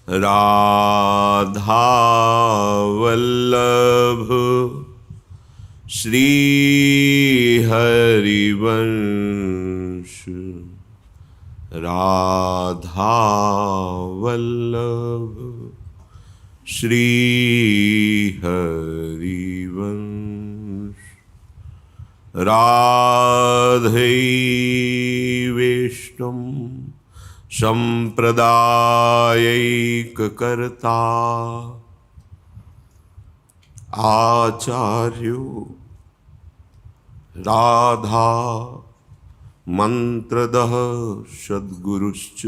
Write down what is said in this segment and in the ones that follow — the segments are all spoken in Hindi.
राधा वल्लभ श्री हरिवंश। राधा वल्लभ श्री हरिवंश। राधे विष्णुम संप्रदायैककर्ता आचार्यो राधा मंत्रदः सद्गुरुश्च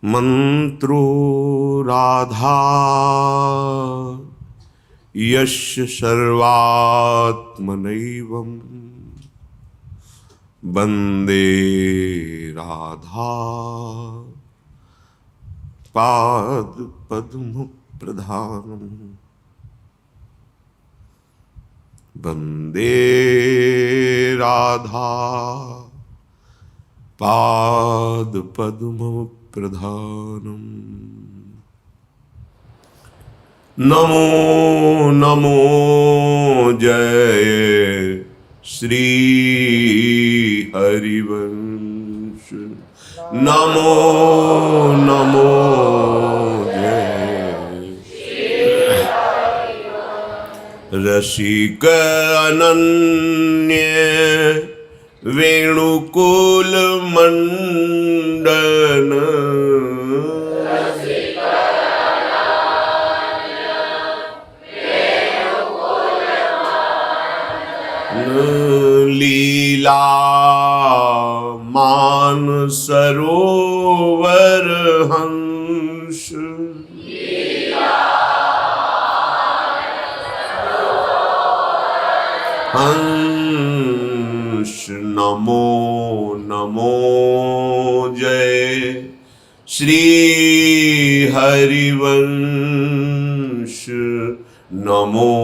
मंत्रो राधा यस्य सर्वात्मनैवम् वन्दे राधा पादपद्म प्रधानम्। वन्दे राधा पादपद्म प्रधानम्। नमो नमो जय श्री हरिवंश। नमो नमो रसिक अनन्य वेणुकुल मंडन। लीला मान सरोवर हंस। हंस नमो नमो जय श्री हरिवंश। नमो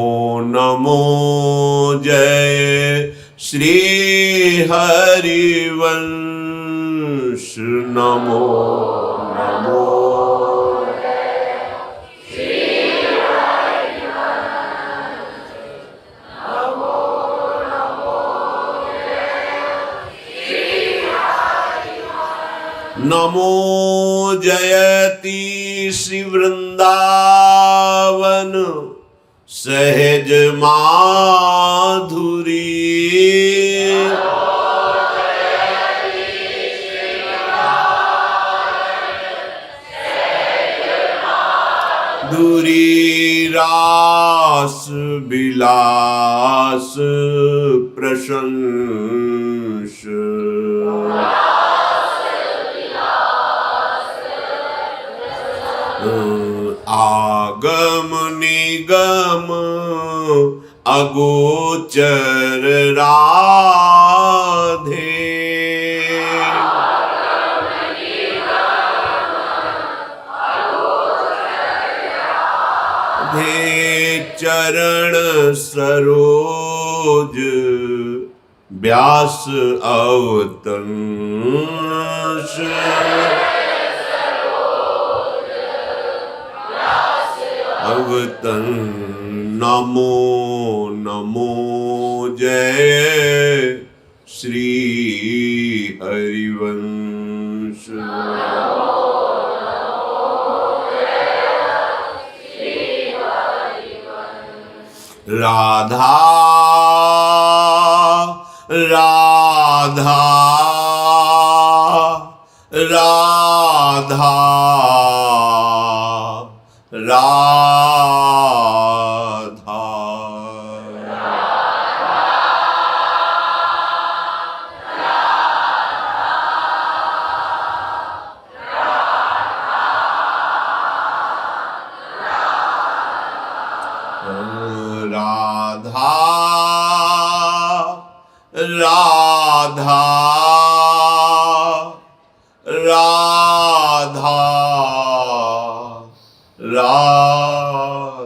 नमो जय श्री हरिवंश। नमो नमो नमो जयति श्री वृंदावन सहज माधुरी। धुरी रास विलास प्रशंस। आगम निगम अगोचर राधे। धे चरण सरोज व्यास अवतंस। अवतन नमो नमो जय श्री हरिवंश। राधा राधा राधा राधा। राधा राधा राधा राधा।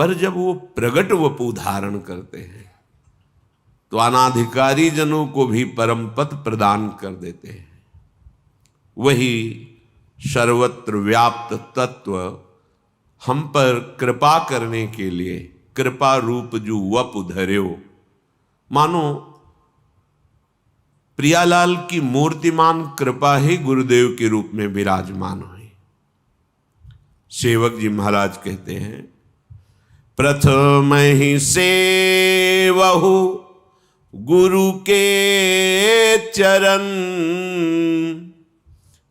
पर जब वो प्रगट वपु धारण करते हैं तो अनाधिकारी जनों को भी परम पद प्रदान कर देते हैं। वही सर्वत्र व्याप्त तत्व हम पर कृपा करने के लिए कृपा रूप जो वपु धर्यो। मानो प्रियालाल की मूर्तिमान कृपा ही गुरुदेव के रूप में विराजमान हुई। सेवक जी महाराज कहते हैं, प्रथम ही सेवहु गुरु के चरण,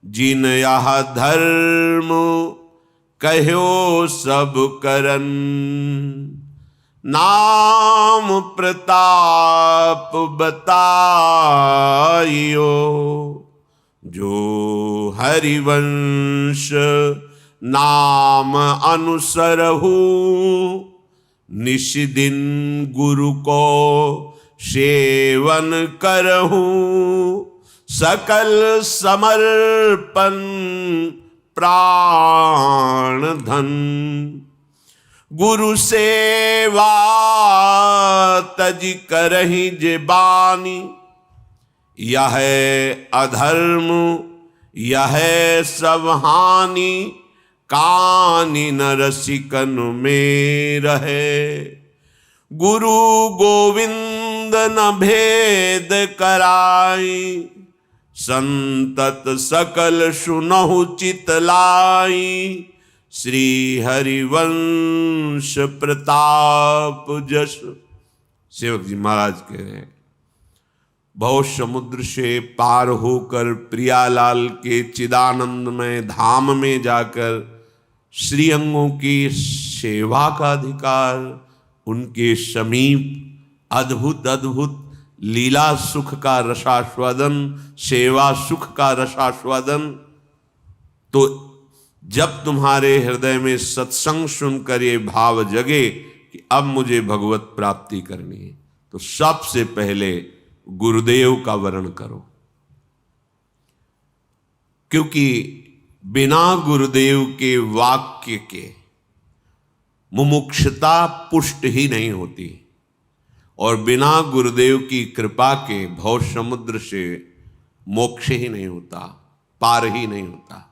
जिन यह धर्म कहो सब करन, नाम प्रताप बताइयो, जो हरिवंश नाम अनुसरहु, निश दिन गुरु को सेवन करहु, सकल समर्पण प्राण धन, गुरु सेवा तज करहि जे बानी, यह अधर्म यह सब हानि, कानि न रसिकन में रहे, गुरु गोविंद न भेद कराई, संतत सकल सुनहु चितलाई, श्री हरिवंश प्रताप जस। सेवक जी महाराज कह रहे हैं, भव समुद्र से पार होकर प्रियालाल के चिदानंदमय धाम में जाकर श्री अंगों की सेवा का अधिकार, उनके समीप अद्भुत अद्भुत लीला सुख का रसास्वादन, सेवा सुख का रसास्वादन। तो जब तुम्हारे हृदय में सत्संग सुनकर ये भाव जगे कि अब मुझे भगवत प्राप्ति करनी है, तो सबसे पहले गुरुदेव का वरण करो, क्योंकि बिना गुरुदेव के वाक्य के मुमुक्षुता पुष्ट ही नहीं होती, और बिना गुरुदेव की कृपा के भव समुद्र से मोक्ष ही नहीं होता, पार ही नहीं होता।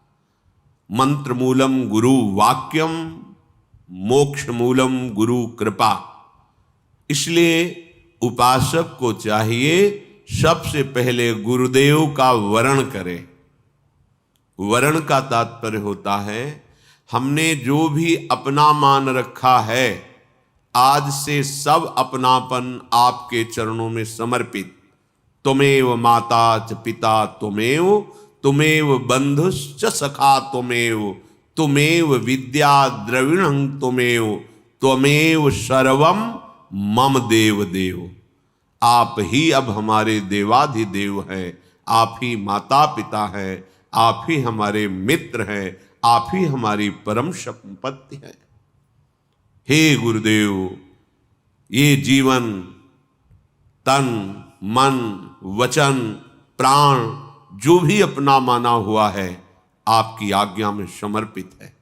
मंत्र मूलम गुरु वाक्यम, मोक्ष मूलम गुरु कृपा। इसलिए उपासक को चाहिए सबसे पहले गुरुदेव का वरण करे। वरण का तात्पर्य होता है, हमने जो भी अपना मान रखा है, आज से सब अपनापन आपके चरणों में समर्पित। तुमेव माता च पिता तुमेव, तुमेव बंधुश्च सखा तुमेव, तुमेव विद्या द्रविणं तुमेव, त्वमेव सर्वम मम देव देव। आप ही अब हमारे देवाधिदेव हैं, आप ही माता पिता हैं, आप ही हमारे मित्र हैं, आप ही हमारी परम संपत्ति है। हे गुरुदेव, ये जीवन तन मन वचन प्राण जो भी अपना माना हुआ है, आपकी आज्ञा में समर्पित है।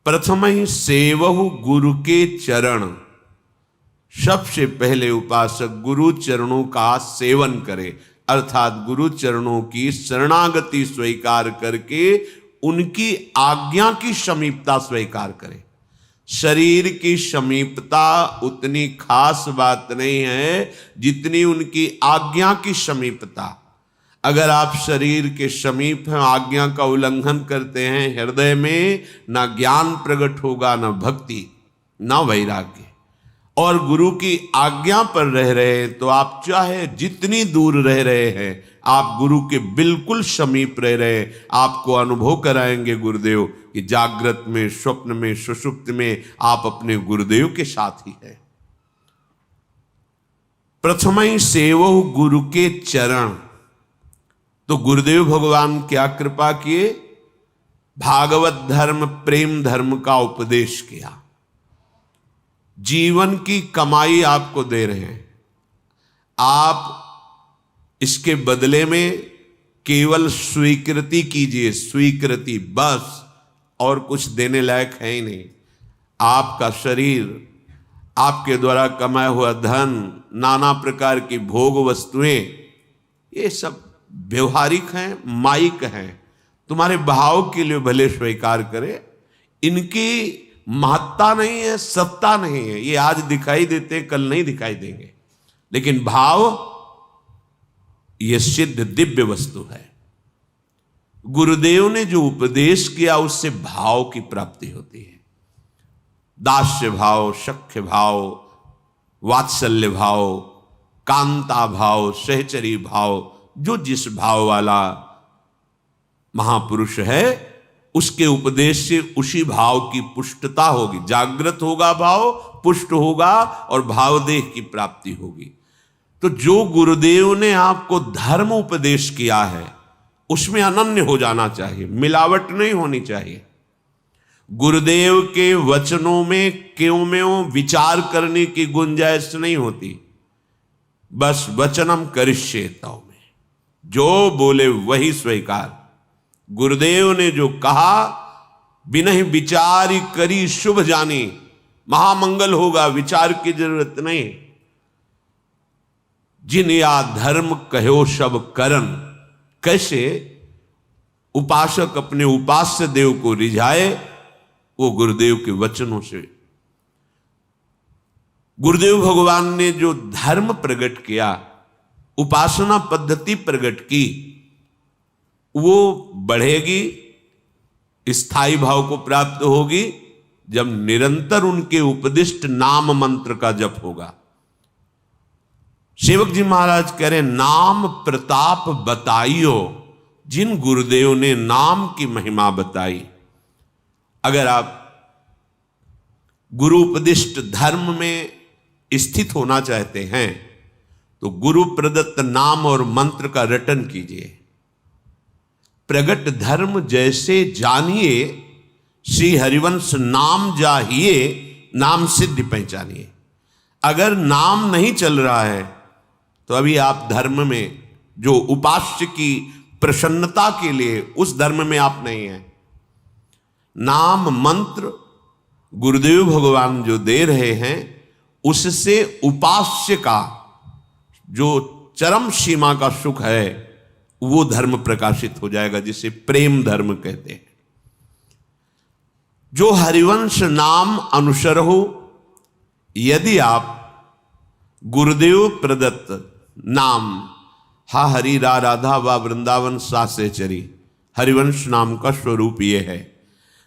प्रथम ही सेवहु गुरु के चरण। सबसे पहले उपासक गुरु चरणों का सेवन करे, अर्थात गुरु चरणों की शरणागति स्वीकार करके उनकी आज्ञा की समीपता स्वीकार करे। शरीर की समीपता उतनी खास बात नहीं है जितनी उनकी आज्ञा की समीपता। अगर आप शरीर के समीप हैं, आज्ञा का उल्लंघन करते हैं, हृदय में ना ज्ञान प्रकट होगा, ना भक्ति, ना वैराग्य। और गुरु की आज्ञा पर रह रहे हैं तो आप चाहे जितनी दूर रह रहे हैं, आप गुरु के बिल्कुल समीप रह रहे हैं। आपको अनुभव कराएंगे गुरुदेव कि जागृत में, स्वप्न में, सुषुप्त में आप अपने गुरुदेव के साथ ही हैं। प्रथम ही सेवो गुरु के चरण। तो गुरुदेव भगवान क्या कृपा किए? भागवत धर्म, प्रेम धर्म का उपदेश किया। जीवन की कमाई आपको दे रहे हैं, आप इसके बदले में केवल स्वीकृति कीजिए, स्वीकृति बस, और कुछ देने लायक है ही नहीं। आपका शरीर, आपके द्वारा कमाया हुआ धन, नाना प्रकार की भोग वस्तुएं, ये सब व्यवहारिक हैं, माइक हैं, तुम्हारे भाव के लिए भले स्वीकार करे, इनकी महत्ता नहीं है, सत्ता नहीं है। ये आज दिखाई देते, कल नहीं दिखाई देंगे, लेकिन भाव ये सिद्ध दिव्य वस्तु है। गुरुदेव ने जो उपदेश किया उससे भाव की प्राप्ति होती है। दास्य भाव, सख्य भाव, वात्सल्य भाव, कांता भाव, सहचरी भाव, जो जिस भाव वाला महापुरुष है उसके उपदेश से उसी भाव की पुष्टता होगी। जागृत होगा भाव, पुष्ट होगा और भावदेह की प्राप्ति होगी। तो जो गुरुदेव ने आपको धर्म उपदेश किया है उसमें अनन्य हो जाना चाहिए, मिलावट नहीं होनी चाहिए। गुरुदेव के वचनों में क्यों में विचार करने की गुंजाइश नहीं होती। बस वचनम करिष्येताओं में जो बोले वही स्वीकार। गुरुदेव ने जो कहा, बिना विचार करी शुभ जानी, महामंगल होगा, विचार की जरूरत नहीं। जिन या धर्म कहो सब करन, कैसे उपासक अपने उपास्य देव को रिझाए, वो गुरुदेव के वचनों से। गुरुदेव भगवान ने जो धर्म प्रकट किया, उपासना पद्धति प्रकट की, वो बढ़ेगी, स्थायी भाव को प्राप्त होगी जब निरंतर उनके उपदिष्ट नाम मंत्र का जप होगा। सेवक जी महाराज कह रहे, नाम प्रताप बताइयो, जिन गुरुदेव ने नाम की महिमा बताई। अगर आप गुरु उपदिष्ट धर्म में स्थित होना चाहते हैं तो गुरु प्रदत्त नाम और मंत्र का रटन कीजिए। प्रगट धर्म जैसे जानिए, श्री हरिवंश नाम जाहिए, नाम सिद्धि पहचानिए। अगर नाम नहीं चल रहा है तो अभी आप धर्म में, जो उपास्य की प्रसन्नता के लिए, उस धर्म में आप नहीं हैं। नाम मंत्र गुरुदेव भगवान जो दे रहे हैं, उससे उपास्य का जो चरम सीमा का सुख है वो धर्म प्रकाशित हो जाएगा, जिसे प्रेम धर्म कहते हैं। जो हरिवंश नाम अनुसर हो, यदि आप गुरुदेव प्रदत्त नाम, हा हरि रा राधा वा वृंदावन सा से चरी, हरिवंश नाम का स्वरूप ये है।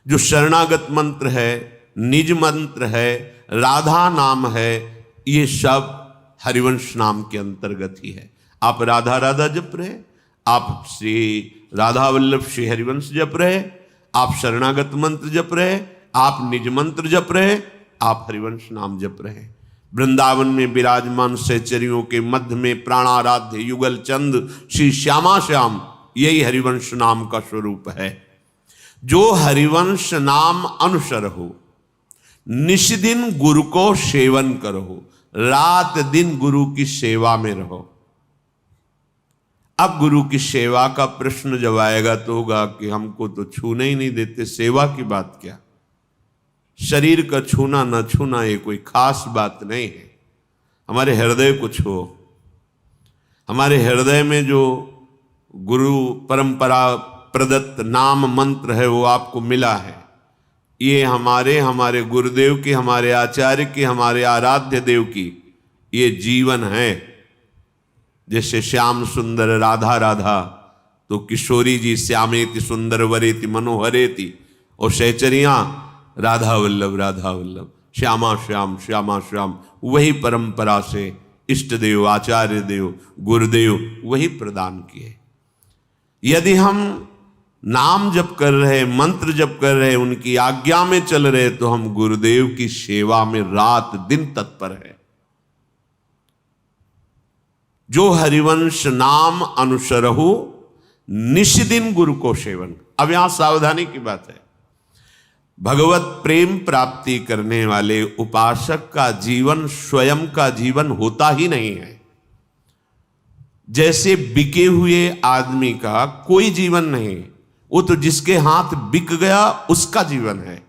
जो शरणागत मंत्र है, निज मंत्र है, राधा नाम है, ये सब हरिवंश नाम के अंतर्गत ही है। आप राधा राधा जप रहे, आप श्री राधा वल्लभ श्री हरिवंश जप रहे, आप शरणागत मंत्र जप रहे, आप निज मंत्र जप रहे, आप हरिवंश नाम जप रहे। वृंदावन में विराजमान सहचरियों के मध्य में प्राणाराध्य युगल चंद श्री श्यामा श्याम, यही हरिवंश नाम का स्वरूप है। जो हरिवंश नाम अनुसर हो, निष्दिन गुरु को सेवन करो, रात दिन गुरु की सेवा में रहो। अब गुरु की सेवा का प्रश्न जब आएगा तो होगा कि हमको तो छूने ही नहीं देते, सेवा की बात क्या। शरीर का छूना न छूना ये कोई खास बात नहीं है। हमारे हृदय को छुओ। हमारे हृदय में जो गुरु परंपरा प्रदत्त नाम मंत्र है वो आपको मिला है। ये हमारे गुरुदेव की, हमारे आचार्य की, हमारे आराध्य देव की ये जीवन है। जैसे श्याम सुंदर राधा राधा, तो किशोरी जी श्यामेति सुंदर वरेति मनोहरेति, और सहचरियां राधा वल्लभ, श्यामा श्याम श्यामा श्याम। वही परंपरा से इष्ट देव, आचार्य देव, गुरुदेव वही प्रदान किए। यदि हम नाम जप कर रहे, मंत्र जप कर रहे, उनकी आज्ञा में चल रहे, तो हम गुरुदेव की सेवा में रात दिन तत्पर है। जो हरिवंश नाम अनुसरहु, निष्दिन गुरु को सेवन। अब यहां सावधानी की बात है। भगवत प्रेम प्राप्ति करने वाले उपासक का जीवन स्वयं का जीवन होता ही नहीं है। जैसे बिके हुए आदमी का कोई जीवन नहीं, वो तो जिसके हाथ बिक गया उसका जीवन है।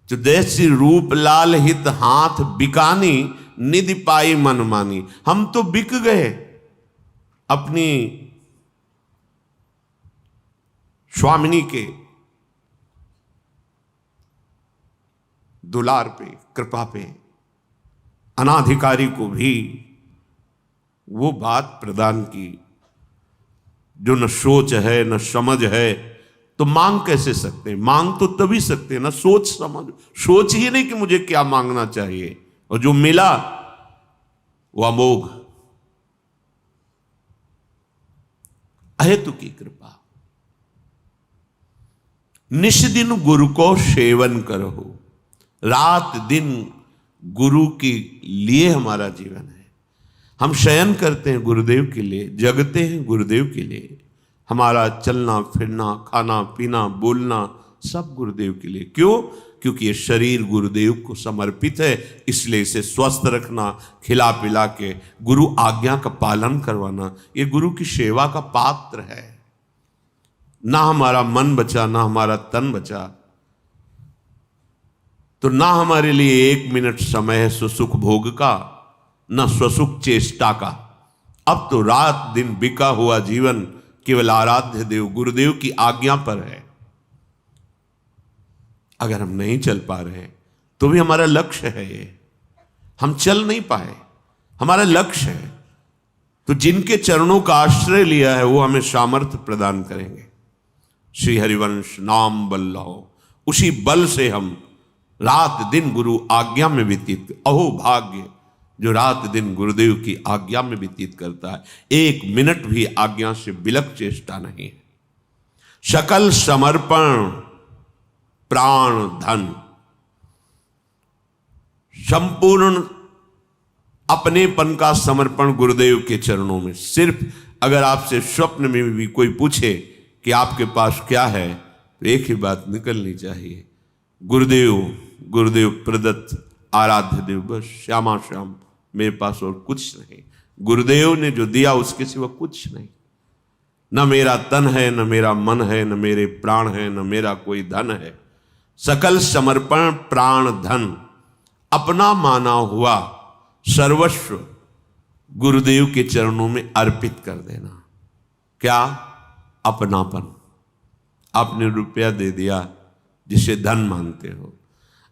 जो जैसी रूप लाल हित हाथ बिकानी, निधि पाई मन मानी। हम तो बिक गए अपनी स्वामिनी के दुलार पे, कृपा पे। अनाधिकारी को भी वो बात प्रदान की जो न सोच है न समझ है, तो मांग कैसे सकते हैं? मांग तो तभी सकते हैं ना सोच समझ। सोच ही नहीं कि मुझे क्या मांगना चाहिए, और जो मिला वो अमोघ अहेतु की कृपा। निश दिन गुरु को सेवन करो, रात दिन गुरु के लिए हमारा जीवन है। हम शयन करते हैं गुरुदेव के लिए, जगते हैं गुरुदेव के लिए। हमारा चलना फिरना, खाना पीना, बोलना सब गुरुदेव के लिए। क्यों? क्योंकि ये शरीर गुरुदेव को समर्पित है, इसलिए इसे स्वस्थ रखना, खिला पिला के गुरु आज्ञा का पालन करवाना, ये गुरु की सेवा का पात्र है। ना हमारा मन बचा, ना हमारा तन बचा, तो ना हमारे लिए 1 मिनट समय है सुसुख भोग का, ना स्वसुख चेष्टा का। अब तो रात दिन बिका हुआ जीवन केवल आराध्य देव गुरुदेव की आज्ञा पर है। अगर हम नहीं चल पा रहे तो भी हमारा लक्ष्य है ये, हम चल नहीं पाए, हमारा लक्ष्य है। तो जिनके चरणों का आश्रय लिया है वो हमें सामर्थ्य प्रदान करेंगे। श्री हरिवंश नाम बल लो, उसी बल से हम रात दिन गुरु आज्ञा में व्यतीत। अहो भाग्य जो रात दिन गुरुदेव की आज्ञा में व्यतीत करता है, 1 मिनट भी आज्ञा से बिलक चेष्टा नहीं है। सकल समर्पण प्राण धन, संपूर्ण अपनेपन का समर्पण गुरुदेव के चरणों में। सिर्फ अगर आपसे स्वप्न में भी कोई पूछे कि आपके पास क्या है, तो एक ही बात निकलनी चाहिए, गुरुदेव, गुरुदेव प्रदत्त आराध्य देव, बस श्यामा श्याम, मेरे पास और कुछ नहीं। गुरुदेव ने जो दिया उसके सिवा कुछ नहीं। न मेरा तन है, न मेरा मन है, न मेरे प्राण है, न मेरा कोई धन है। सकल समर्पण प्राण धन, अपना माना हुआ सर्वस्व गुरुदेव के चरणों में अर्पित कर देना। क्या? अपनापन। आपने रुपया दे दिया जिसे धन मानते हो,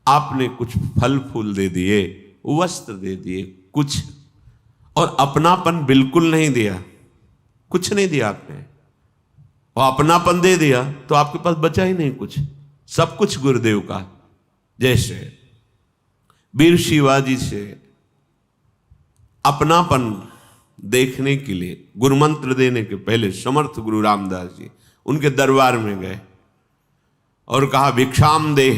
आपने कुछ फल फूल दे दिए, वस्त्र दे दिए, कुछ, और अपनापन बिल्कुल नहीं दिया, कुछ नहीं दिया आपने, और अपनापन दे दिया तो आपके पास बचा ही नहीं कुछ, सब कुछ गुरुदेव का। जैसे वीर शिवाजी से अपनापन देखने के लिए गुरुमंत्र देने के पहले समर्थ गुरु रामदास जी उनके दरबार में गए और कहा भिक्षाम दे।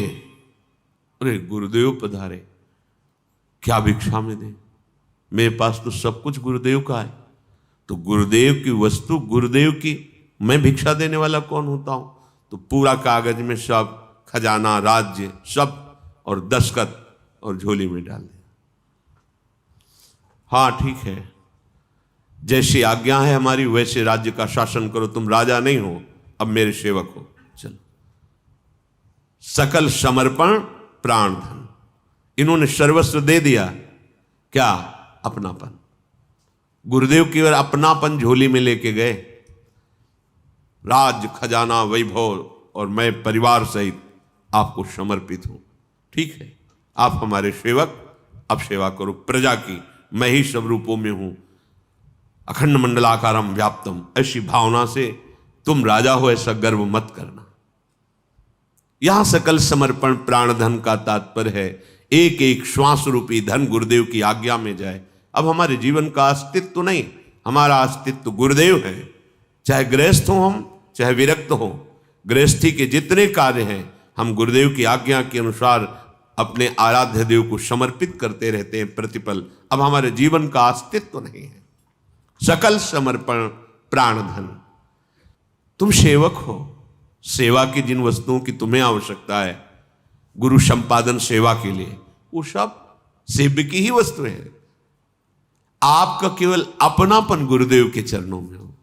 अरे गुरुदेव पधारे, क्या भिक्षा में दे? मेरे पास तो सब कुछ गुरुदेव का है। तो गुरुदेव की वस्तु गुरुदेव की, मैं भिक्षा देने वाला कौन होता हूं? तो पूरा कागज में सब खजाना, राज्य सब, और दस्तखत, और झोली में डाल दिया। हाँ ठीक है, जैसी आज्ञा है हमारी वैसे राज्य का शासन करो, तुम राजा नहीं हो, अब मेरे सेवक हो, चलो। सकल समर्पण प्राण धन, इन्होंने सर्वस्व दे दिया। क्या? अपनापन। गुरुदेव की ओर अपनापन झोली में लेके गए, राज खजाना वैभव, और मैं परिवार सहित आपको समर्पित हूं। ठीक है, आप हमारे सेवक, अब सेवा करो प्रजा की, मैं ही सब रूपों में हूं, अखंड मंडलाकारम व्याप्तम। ऐसी भावना से तुम राजा हो ऐसा गर्व मत करना। यहां सकल समर्पण प्राण धन का तात्पर्य है एक एक श्वास रूपी धन गुरुदेव की आज्ञा में जाए। अब हमारे जीवन का अस्तित्व नहीं, हमारा अस्तित्व गुरुदेव है। चाहे गृहस्थ हो हम, चाहे विरक्त हो, गृहस्थी के जितने कार्य हैं हम गुरुदेव की आज्ञा के अनुसार अपने आराध्य देव को समर्पित करते रहते हैं प्रतिपल। अब हमारे जीवन का अस्तित्व नहीं है। सकल समर्पण प्राण धन। तुम सेवक हो, सेवा की जिन वस्तुओं की तुम्हें आवश्यकता है गुरु संपादन सेवा के लिए, वो सब सेव्य की ही वस्तुएं हैं। आपका केवल अपनापन गुरुदेव के चरणों में हो।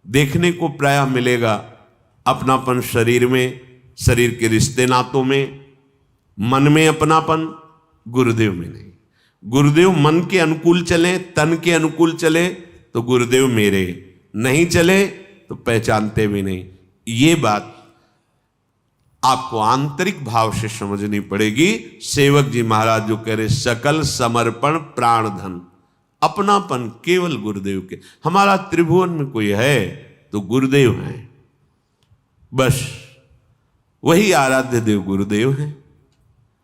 देखने को प्रायः मिलेगा अपनापन शरीर में, शरीर के रिश्ते नातों में, मन में अपनापन, गुरुदेव में नहीं। गुरुदेव मन के अनुकूल चले, तन के अनुकूल चले तो गुरुदेव मेरे, नहीं चले तो पहचानते भी नहीं। ये बात आपको आंतरिक भाव से समझनी पड़ेगी। सेवक जी महाराज जो कह रहे, सकल समर्पण प्राण धन, अपनापन केवल गुरुदेव के। हमारा त्रिभुवन में कोई है तो गुरुदेव हैं, बस वही आराध्य देव गुरुदेव हैं।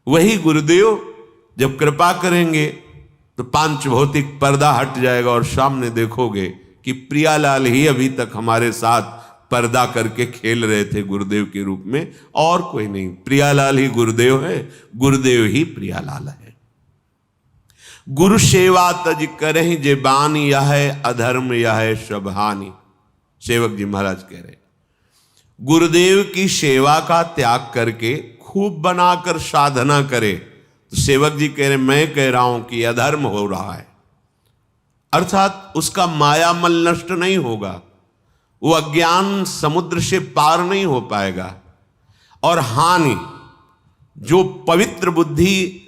वही गुरुदेव जब कृपा करेंगे तो पांच भौतिक पर्दा हट जाएगा और सामने देखोगे कि प्रियालाल ही अभी तक हमारे साथ पर्दा करके खेल रहे थे गुरुदेव के रूप में, और कोई नहीं। प्रियालाल ही गुरुदेव है, गुरुदेव ही प्रियालाल है। गुरु सेवा तज करहि जे बानी, यह है अधर्म यह है सब हानि। सेवक जी महाराज कह रहे, गुरुदेव की सेवा का त्याग करके खूब बनाकर साधना करे तो सेवक जी कह रहे, मैं कह रहा हूं कि अधर्म हो रहा है, अर्थात उसका मायामल नष्ट नहीं होगा, वो अज्ञान समुद्र से पार नहीं हो पाएगा। और हानि, जो पवित्र बुद्धि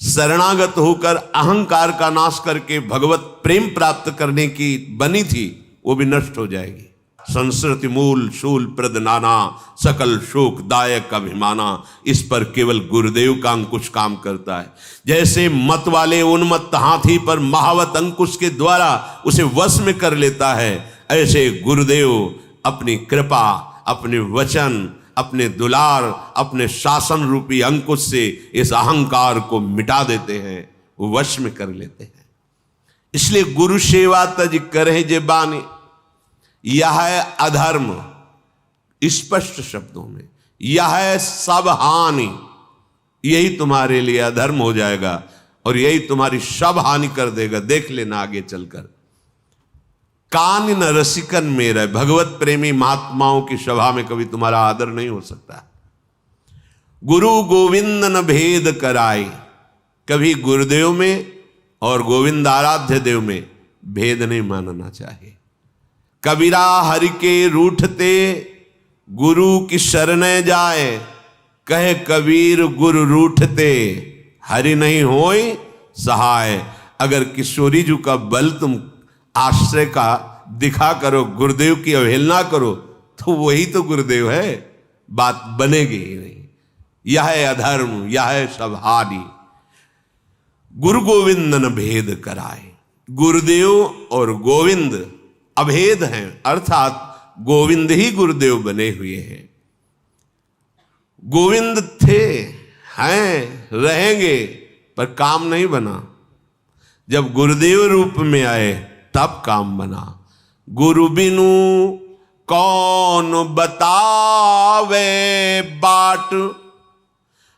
शरणागत होकर अहंकार का नाश करके भगवत प्रेम प्राप्त करने की बनी थी, वो भी नष्ट हो जाएगी। संस्कृति मूल शूल प्रद नाना, सकल शोक दायक अभिमाना। इस पर केवल गुरुदेव का अंकुश काम करता है। जैसे मत वाले उन्मत्त हाथी पर महावत अंकुश के द्वारा उसे वश में कर लेता है, ऐसे गुरुदेव अपनी कृपा, अपने वचन, अपने दुलार, अपने शासन रूपी अंकुश से इस अहंकार को मिटा देते हैं, वो वश में कर लेते हैं। इसलिए गुरु सेवा तज करे जे बानी, यह है अधर्म, स्पष्ट शब्दों में, यह है सब हानि। यही तुम्हारे लिए अधर्म हो जाएगा और यही तुम्हारी सब हानि कर देगा। देख लेना आगे चलकर। कान न रसिकन मेरा, भगवत प्रेमी महात्माओं की सभा में कभी तुम्हारा आदर नहीं हो सकता। गुरु गोविंद न भेद कराई, कभी गुरुदेव में और गोविंद आराध्य देव में भेद नहीं मानना चाहिए। कबीरा हरि के रूठते गुरु की शरण जाए, कहे कबीर गुरु रूठते हरि नहीं होय सहाय। अगर किशोरी जी का बल तुम आश्रय का दिखा करो, गुरुदेव की अवहेलना करो, तो वही तो गुरुदेव है, बात बनेगी ही नहीं। यह है अधर्म, यह है सब हानि। गुरु गोविंद न भेद कराए, गुरुदेव और गोविंद अभेद हैं, अर्थात गोविंद ही गुरुदेव बने हुए हैं। गोविंद थे, हैं, रहेंगे, पर काम नहीं बना। जब गुरुदेव रूप में आए तब काम बना। गुरु बिनु कौन बतावे बाट,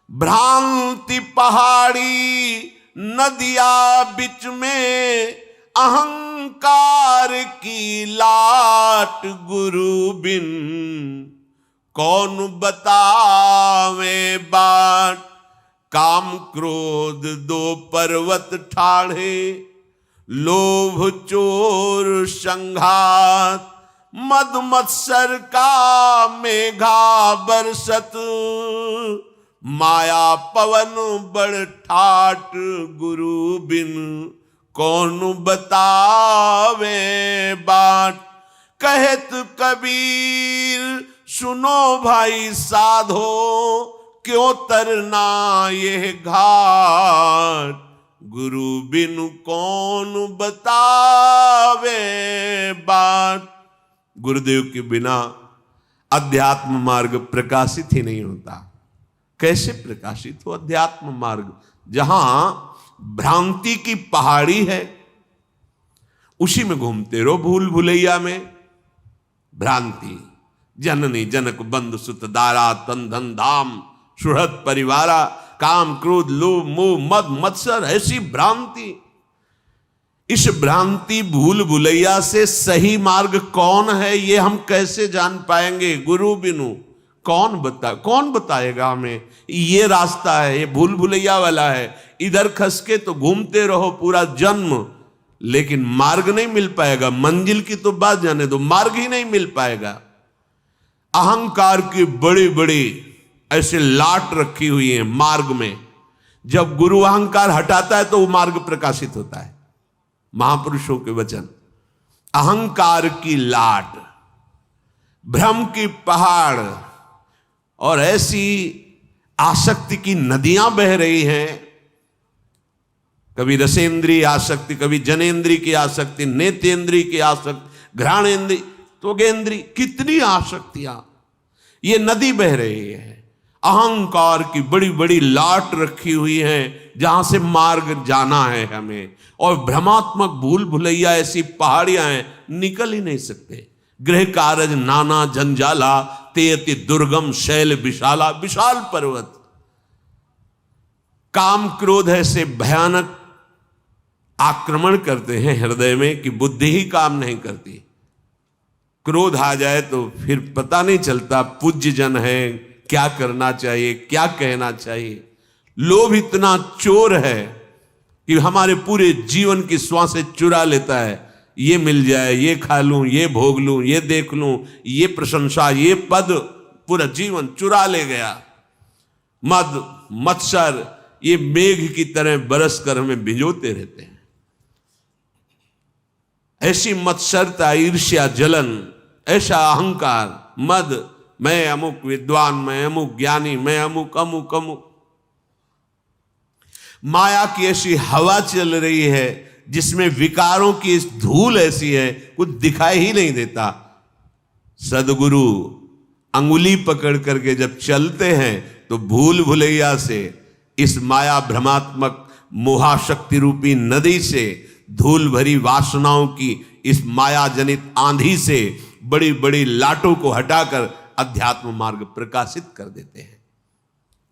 भ्रांति पहाड़ी नदिया बिच में अहंकार की लाट। गुरु बिन कौन बतावे बाट, काम क्रोध दो पर्वत ठाढ़े, लोभ चोर संघात, मद मत्सर का मेघा बरसत, माया पवन बड़ ठाट। गुरु बिन कौन बतावे बाट, कहत कबीर सुनो भाई साधो, क्यों तरना ये घाट। गुरु बिनु कौन बतावे बात। गुरुदेव के बिना अध्यात्म मार्ग प्रकाशित ही नहीं होता। कैसे प्रकाशित हो अध्यात्म मार्ग? जहां भ्रांति की पहाड़ी है उसी में घूमते रहो, भूल भुलैया में भ्रांति। जननी जनक बंधु सुत दारा, तन धन धाम सुहृद परिवारा, काम क्रोध लोभ मोह मद मत्सर, ऐसी भ्रांति। इस भ्रांति भूल भुलैया से सही मार्ग कौन है ये हम कैसे जान पाएंगे? गुरु बिनु कौन बताएगा हमें? ये रास्ता है, ये भूल भुलैया वाला है, इधर खस के तो घूमते रहो पूरा जन्म, लेकिन मार्ग नहीं मिल पाएगा। मंजिल की तो बात जाने दो, मार्ग ही नहीं मिल पाएगा। अहंकार की बड़ी बड़ी ऐसे लाट रखी हुई है मार्ग में। जब गुरु अहंकार हटाता है तो वो मार्ग प्रकाशित होता है। महापुरुषों के वचन, अहंकार की लाट, भ्रम की पहाड़ और ऐसी आसक्ति की नदियां बह रही हैं। कभी रसेंद्रीय आसक्ति, कभी जनेन्द्रीय की आसक्ति, नेत्रेंद्रीय की आसक्ति, घ्राणेन्द्रीय, त्वगेन्द्रीय, कितनी आसक्तियां, ये नदी बह रही है। अहंकार की बड़ी बड़ी लाट रखी हुई है जहां से मार्ग जाना है हमें, और भ्रमात्मक भूल भुलैया ऐसी पहाड़ियां हैं, निकल ही नहीं सकते। गृह कारज नाना जंजाला, ते अति दुर्गम शैल विशाला, विशाल पर्वत। काम क्रोध ऐसे भयानक आक्रमण करते हैं हृदय में कि बुद्धि ही काम नहीं करती। क्रोध आ जाए तो फिर पता नहीं चलता पूज्य जन है, क्या करना चाहिए, क्या कहना चाहिए। लोभ इतना चोर है कि हमारे पूरे जीवन की श्वासें चुरा लेता है। ये मिल जाए, ये खा लूं, ये भोग लूं, ये देख लूं, ये प्रशंसा, ये पद, पूरा जीवन चुरा ले गया। मद मत्सर ये मेघ की तरह बरस कर हमें भिजोते रहते हैं। ऐसी मत्सरता, ईर्ष्या, जलन, ऐसा अहंकार, मद, मैं अमुक विद्वान, मैं अमुक ज्ञानी, मैं अमुक अमुक अमुक। माया की ऐसी हवा चल रही है जिसमें विकारों की इस धूल ऐसी है, कुछ दिखाई ही नहीं देता। सदगुरु अंगुली पकड़ करके जब चलते हैं तो भूल भुलैया से, इस माया भ्रमात्मक मोहाशक्ति रूपी नदी से, धूल भरी वासनाओं की इस माया जनित आंधी से बड़ी बड़ी लाटों को हटाकर अध्यात्म मार्ग प्रकाशित कर देते हैं।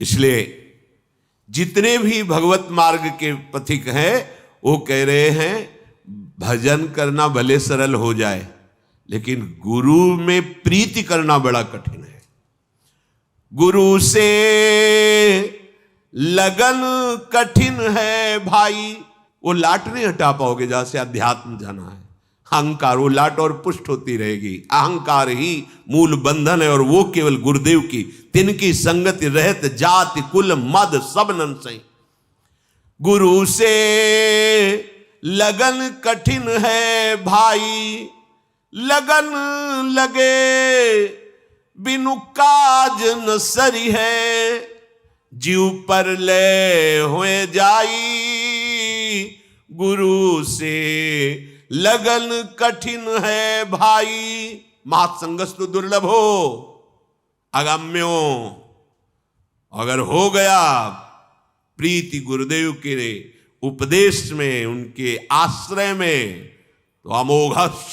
इसलिए जितने भी भगवत मार्ग के पथिक हैं वो कह रहे हैं भजन करना भले सरल हो जाए, लेकिन गुरु में प्रीति करना बड़ा कठिन है। गुरु से लगन कठिन है भाई, वो लाट नहीं हटा पाओगे जहां से अध्यात्म जाना है। अहंकार, वो लाट और पुष्ट होती रहेगी। अहंकार ही मूल बंधन है और वो केवल गुरुदेव की तिनकी संगति रहत जाति कुल मद सब नन सही। गुरु से लगन कठिन है भाई, लगन लगे बिनु काज न सरी है। जीव पर ले हुए जाई, गुरु से लगन कठिन है भाई। महत्संगस्तु दुर्लभो अगम्यो, अगर हो गया प्रीति गुरुदेव के उपदेश में, उनके आश्रय में, तो अमोघश्च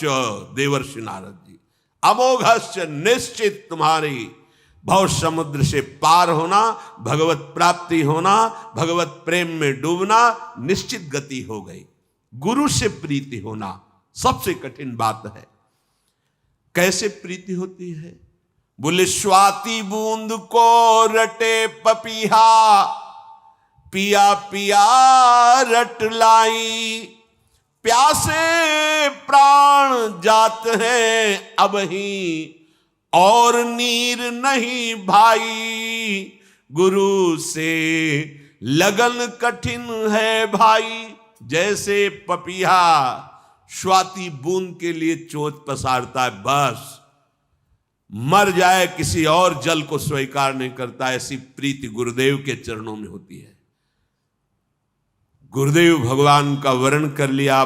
देवर्षि नारद जी, अमोघश्च निश्चित तुम्हारी भव समुद्र से पार होना, भगवत प्राप्ति होना, भगवत प्रेम में डूबना निश्चित गति हो गई। गुरु से प्रीति होना सबसे कठिन बात है। कैसे प्रीति होती है? बोले स्वाति बूंद को रटे पपीहा, पिया पिया रट लाई। प्यासे प्राण जात हैं अब ही, और नीर नहीं भाई। गुरु से लगन कठिन है भाई। जैसे पपीहा स्वाति बूंद के लिए चोंच पसारता है, बस मर जाए, किसी और जल को स्वीकार नहीं करता। ऐसी प्रीति गुरुदेव के चरणों में होती है। गुरुदेव भगवान का वर्ण कर लिया,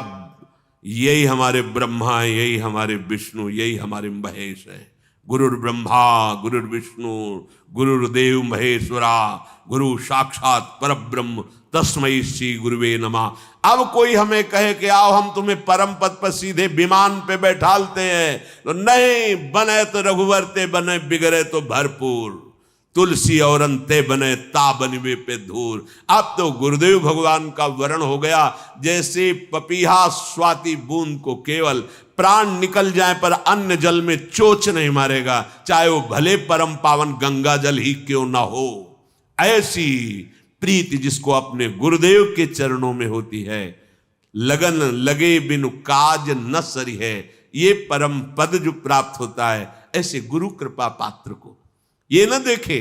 यही हमारे ब्रह्मा है, यही हमारे विष्णु, यही हमारे महेश है। गुरुर् ब्रह्मा गुरुर्विष्णु गुरुर्देव महेश्वरा, गुरु साक्षात परब्रह्म तस्मै श्री गुरुवे नमः। अब कोई हमें कहे कि आओ हम तुम्हें परम पद पर सीधे विमान पे बैठालते हैं, तो नहीं, बने तो रघुवर ते बने, बिगड़े तो भरपूर। तुलसी और अंते बने, ता बनवे पे धूर। अब तो गुरुदेव भगवान का वर्ण हो गया। जैसे पपीहा स्वाति बूंद को केवल प्राण निकल जाए पर अन्य जल में चोच नहीं मारेगा, चाहे वो भले परम पावन गंगा जल ही क्यों ना हो। ऐसी प्रीति जिसको अपने गुरुदेव के चरणों में होती है, लगन लगे बिनु काज न सरी है, ये परम पद जो प्राप्त होता है, ऐसे गुरु कृपा पात्र को ये न देखे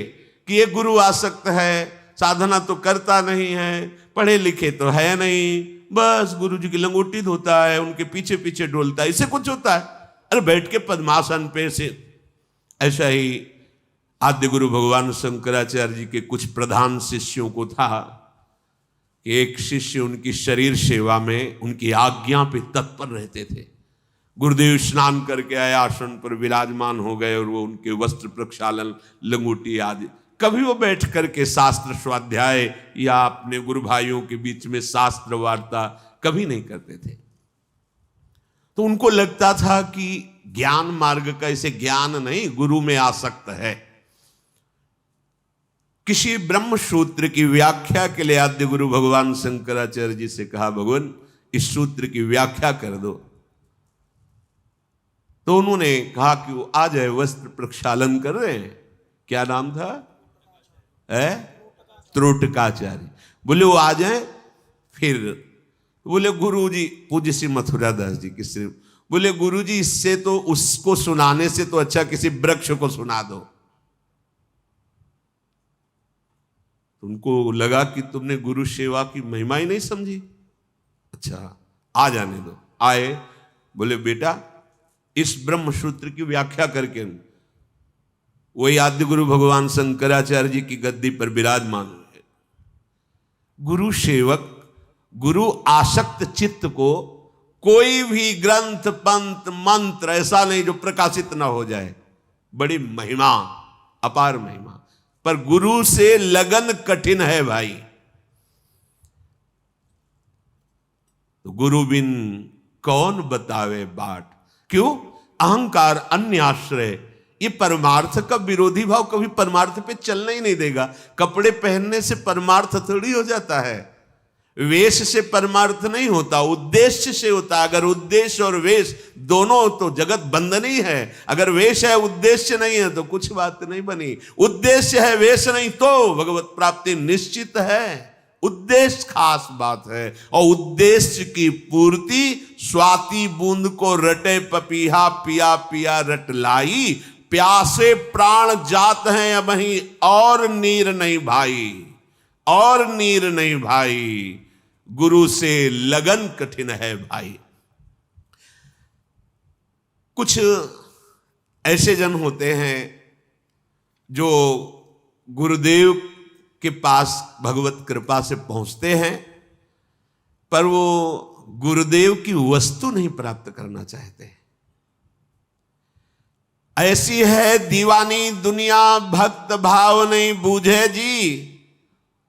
कि ये गुरु आसक्त है, साधना तो करता नहीं है, पढ़े लिखे तो है नहीं, बस गुरु जी की लंगोटी धोता है, उनके पीछे पीछे डोलता है, इससे कुछ होता है? अरे बैठ के पद्मासन पे से। ऐसा ही आद्य गुरु भगवान शंकराचार्य जी के कुछ प्रधान शिष्यों को था कि एक शिष्य उनकी शरीर सेवा में उनकी आज्ञा पे तत्पर रहते थे। गुरुदेव स्नान करके आए, आसन पर विराजमान हो गए और वो उनके वस्त्र प्रक्षालन, लंगोटी आदि, कभी वो बैठ करके शास्त्र स्वाध्याय या अपने गुरु भाइयों के बीच में शास्त्र वार्ता कभी नहीं करते थे। तो उनको लगता था कि ज्ञान मार्ग का इसे ज्ञान नहीं, गुरु में आसक्त है। किसी ब्रह्म सूत्र की व्याख्या के लिए आद्य गुरु भगवान शंकराचार्य जी से कहा, भगवान इस सूत्र की व्याख्या कर दो। तो उन्होंने कहा कि वो आ जाए, वस्त्र प्रक्षालन कर रहे हैं। क्या नाम था? त्रोटकाचार्य। बोले वो आ जाए। फिर बोले गुरु जी, पूज्य श्री मथुरा दास जी की सिर्फ, बोले गुरु जी इससे तो, उसको सुनाने से तो अच्छा किसी वृक्ष को सुना दो। उनको लगा कि तुमने गुरु सेवा की महिमा ही नहीं समझी। अच्छा आ जाने दो। आए, बोले बेटा इस ब्रह्म सूत्र की व्याख्या करके। वही आद्य गुरु भगवान शंकराचार्य जी की गद्दी पर विराजमान है। गुरु सेवक, गुरु आसक्त चित्त को कोई भी ग्रंथ, पंथ, मंत्र ऐसा नहीं जो प्रकाशित ना हो जाए। बड़ी महिमा, अपार महिमा। पर गुरु से लगन कठिन है भाई। तो गुरु बिन कौन बतावे बाट। क्यों? अहंकार, अन्य आश्रय, ये परमार्थ का विरोधी भाव कभी परमार्थ पे चलना ही नहीं देगा। कपड़े पहनने से परमार्थ थोड़ी हो जाता है। वेश से परमार्थ नहीं होता, उद्देश्य से होता है। अगर उद्देश्य और वेश दोनों, तो जगत बंधन ही है। अगर वेश है, उद्देश्य नहीं है, तो कुछ बात नहीं बनी। उद्देश्य है, वेश नहीं, तो भगवत प्राप्ति निश्चित है। उद्देश्य खास बात है। और उद्देश्य की पूर्ति स्वाति बूंद को रटे पपीहा, पिया पिया रट लाई। प्यासे प्राण जात हैं अब ही, और नीर नहीं भाई, और नीर नहीं भाई। गुरु से लगन कठिन है भाई। कुछ ऐसे जन होते हैं जो गुरुदेव के पास भगवत कृपा से पहुंचते हैं, पर वो गुरुदेव की वस्तु नहीं प्राप्त करना चाहते। ऐसी है दीवानी दुनिया, भक्त भाव नहीं बूझे जी।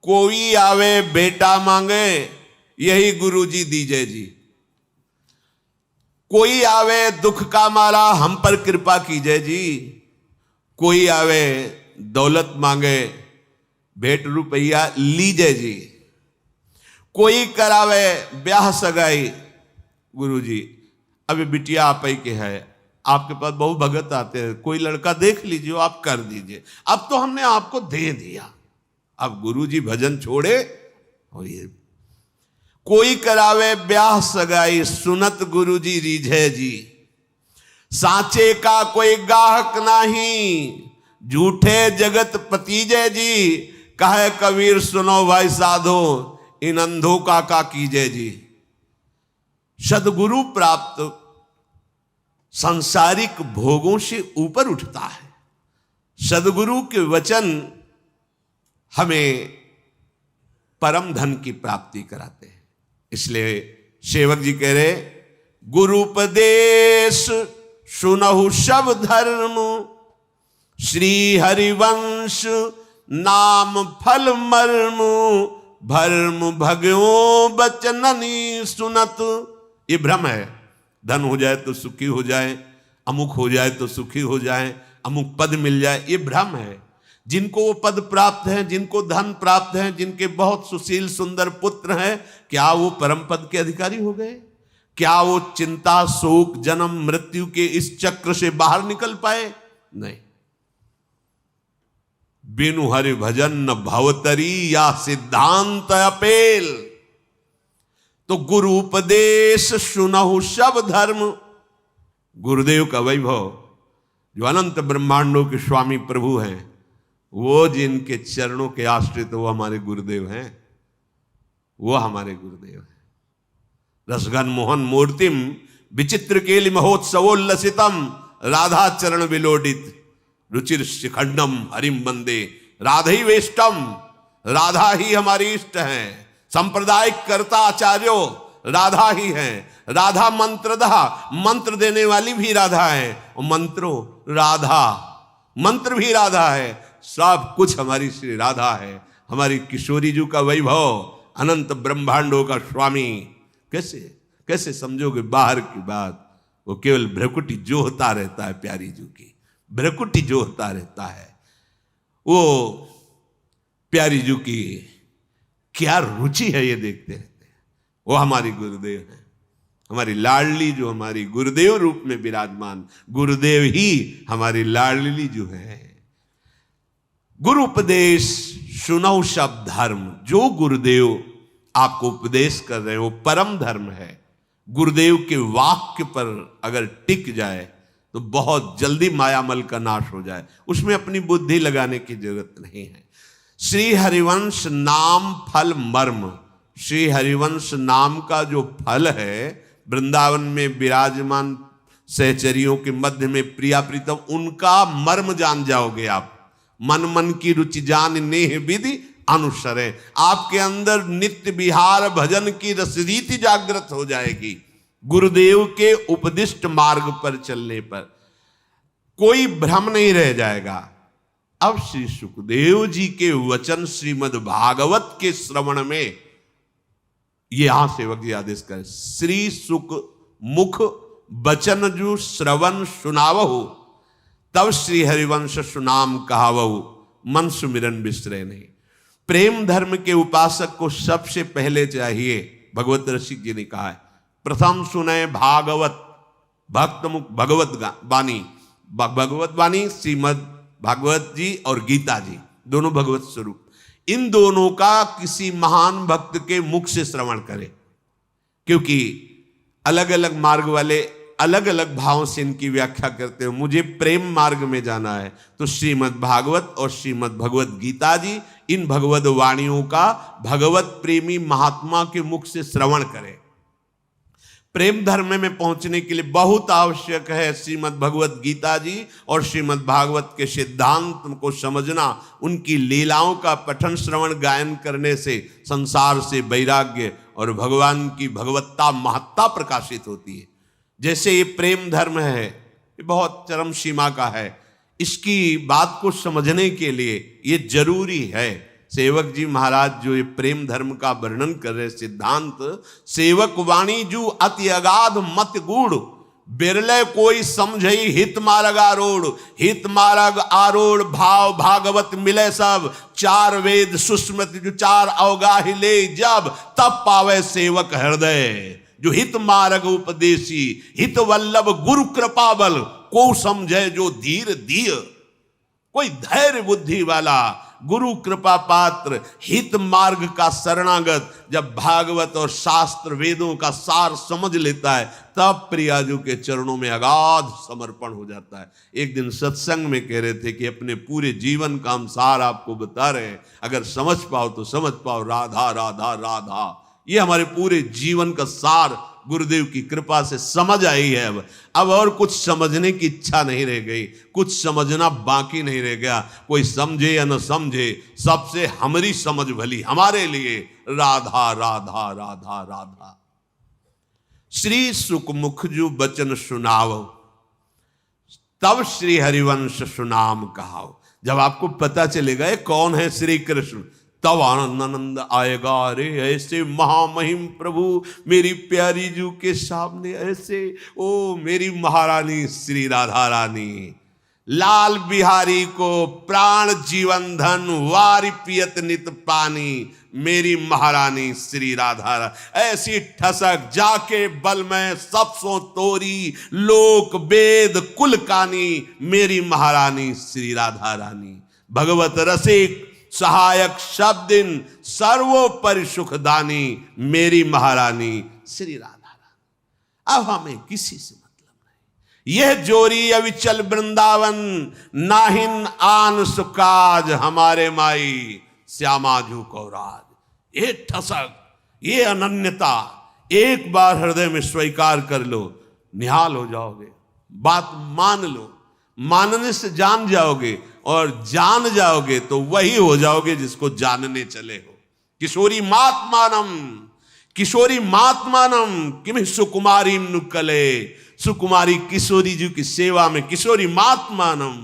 कोई आवे बेटा मांगे, यही गुरु जी दीजे जी। कोई आवे दुख का मारा, हम पर कृपा कीजिए जी। कोई आवे दौलत मांगे, भेंट रुपया लीजिए जी। कोई करावे ब्याह सगाई, गुरु जी अभी बिटिया आप ही के है, आपके पास बहु भगत आते हैं, कोई लड़का देख लीजिए, आप कर दीजिए। अब तो हमने आपको दे दिया, अब गुरु जी भजन छोड़े। और ये कोई करावे ब्याह सगाई, सुनत गुरु जी रीझे जी। सांचे का कोई गाहक नहीं, झूठे जगत पतीजे जी। कहे कबीर सुनो भाई साधो, इन अंधों का कीजे जी। सदगुरु प्राप्त सांसारिक भोगों से ऊपर उठता है। सदगुरु के वचन हमें परम धन की प्राप्ति कराते हैं। इसलिए सेवक जी कह रहे, गुरु उपदेश सुनहु सब धर्म। श्री हरिवंश नाम फल मर्म। भर्म भगयो बचननी सुनत। ये भ्रम है, धन हो जाए तो सुखी हो जाए, अमुक हो जाए तो सुखी हो जाए, अमुक पद मिल जाए, ये भ्रम है। जिनको वो पद प्राप्त है, जिनको धन प्राप्त है, जिनके बहुत सुशील सुंदर पुत्र हैं, क्या वो परम पद के अधिकारी हो गए? क्या वो चिंता, शोक, जन्म मृत्यु के इस चक्र से बाहर निकल पाए? नहीं। बिनु हरि भजन न भवतरी, या सिद्धांत अपेल। तो गुरु उपदेश सुनहु सब धर्म। गुरुदेव का वैभव, जो अनंत ब्रह्मांडों के स्वामी प्रभु हैं, वो जिनके चरणों के आश्रित वो हमारे गुरुदेव हैं, वो हमारे गुरुदेव हैं। रसघन मोहन मूर्तिम विचित्र केलि महोत्सवोल्लसितम राधा चरण विलोडित रुचिर शिखंडम हरिम बंदे राधई वेष्टम। राधा ही हमारी इष्ट है, सांप्रदायिक कर्ता आचार्यो राधा ही है। राधा मंत्रदा, मंत्र देने वाली भी राधा है, और मंत्रो राधा, मंत्र भी राधा है। सब कुछ हमारी श्री राधा है। हमारी किशोरी जी का वैभव, अनंत ब्रह्मांडों का स्वामी। कैसे कैसे समझोगे बाहर की बात? वो केवल भ्रकुटी जोहता रहता है, प्यारी जी की भ्रकुटी जोहता रहता है। वो प्यारी जी की क्या रुचि है ये देखते रहते हैं। वो हमारी गुरुदेव है, हमारी लाडली जो हमारी गुरुदेव रूप में विराजमान गुरुदेव ही हमारी लाडली जो है। गुरु उपदेश सुनौ सब धर्म। जो गुरुदेव आपको उपदेश कर रहे हैं वो परम धर्म है। गुरुदेव के वाक्य पर अगर टिक जाए तो बहुत जल्दी मायामल का नाश हो जाए, उसमें अपनी बुद्धि लगाने की जरूरत नहीं है। श्री हरिवंश नाम फल मर्म। श्री हरिवंश नाम का जो फल है, वृंदावन में विराजमान सहचरियों के मध्य में प्रिया प्रीतम, उनका मर्म जान जाओगे आप। मन मन की रुचि जान नेह विधि अनुसरे। आपके अंदर नित्य विहार भजन की रसरीति जागृत हो जाएगी। गुरुदेव के उपदिष्ट मार्ग पर चलने पर कोई भ्रम नहीं रह जाएगा। अब श्री सुखदेव जी के वचन श्रीमद् भागवत के श्रवण में ये यहां सेवक जी आदेश करें, श्री सुख मुख बचन जो श्रवण सुनावहु, तब श्री हरिवंश सुनाम कहावहु, मन सुमिरन बिसरे नहीं। प्रेम धर्म के उपासक को सबसे पहले चाहिए, भगवत रसिक जी ने कहा है, प्रथम सुने भागवत, भक्त मुख भगवत वाणी। भगवत वाणी श्रीमद् भागवत जी और गीता जी दोनों भगवत स्वरूप, इन दोनों का किसी महान भक्त के मुख से श्रवण करें। क्योंकि अलग अलग मार्ग वाले अलग अलग भावों से इनकी व्याख्या करते हो। मुझे प्रेम मार्ग में जाना है तो श्रीमद् भागवत और श्रीमद् भगवत गीता जी, इन भगवत वाणियों का भगवत प्रेमी महात्मा के मुख से श्रवण करें। प्रेम धर्म में पहुंचने के लिए बहुत आवश्यक है श्रीमद् भगवत गीता जी और श्रीमद् भागवत के सिद्धांत को समझना। उनकी लीलाओं का पठन श्रवण गायन करने से संसार से वैराग्य और भगवान की भगवत्ता महत्ता प्रकाशित होती है। जैसे ये प्रेम धर्म है, ये बहुत चरम सीमा का है। इसकी बात को समझने के लिए ये जरूरी है। सेवक जी महाराज जो ये प्रेम धर्म का वर्णन कर रहे सिद्धांत, सेवक वाणी जो अति अगाध मत गूढ़, बिरले कोई समझई हित मार्ग आरोड़। हित मार्ग आरोड़ भाव भागवत मिले सब, चार वेद सुस्मृत जो चार अवगाहि ले जब, तब पावे सेवक हृदय। जो हित मार्ग उपदेशी हित वल्लभ गुरु कृपा बल, को समझे जो धीर धीर। कोई धैर्य बुद्धि वाला गुरु कृपा पात्र हित मार्ग का शरणागत जब भागवत और शास्त्र वेदों का सार समझ लेता है, तब प्रियाजू के चरणों में अगाध समर्पण हो जाता है। एक दिन सत्संग में कह रहे थे कि अपने पूरे जीवन का हम सार आपको बता रहे हैं, अगर समझ पाओ तो समझ पाओ, राधा राधा राधा। ये हमारे पूरे जीवन का सार गुरुदेव की कृपा से समझ आई है। अब और कुछ समझने की इच्छा नहीं रह गई, कुछ समझना बाकी नहीं रह गया। कोई समझे या न समझे, सबसे हमारी समझ भली, हमारे लिए राधा राधा राधा राधा। श्री सुखमुख जो बचन सुनाव, तब श्री हरिवंश सुनाम कहाओ। जब आपको पता चलेगा ये कौन है श्री कृष्ण, तब आनंद आएगा। अरे ऐसे महामहिम प्रभु मेरी प्यारी जू के सामने ऐसे, ओ मेरी महारानी श्री राधा रानी। लाल बिहारी को प्राण जीवन धन वारि पियत नित पानी, मेरी महारानी श्री राधा रानी। ऐसी ठसक जाके बल में सबसों तोरी, लोक वेद कुल कानी, मेरी महारानी श्री राधा रानी। भगवत रसिक सहायक शब्दिन सर्वोपरि सुखदानी, मेरी महारानी श्री राधा रानी। अब हमें किसी से मतलब नहीं, यह जोरी अविचल वृंदावन, नाहिन आन सुकाज हमारे माई श्यामाजू कौराज। ये ठसक, ये अनन्यता एक बार हृदय में स्वीकार कर लो, निहाल हो जाओगे। बात मान लो, मानने से जान जाओगे, और जान जाओगे तो वही हो जाओगे जिसको जानने चले हो। किशोरी मात्मानम, किशोरी मात्मानम किम सुकुमारी नुकले। सुकुमारी किशोरी जी की सेवा में किशोरी मात्मानम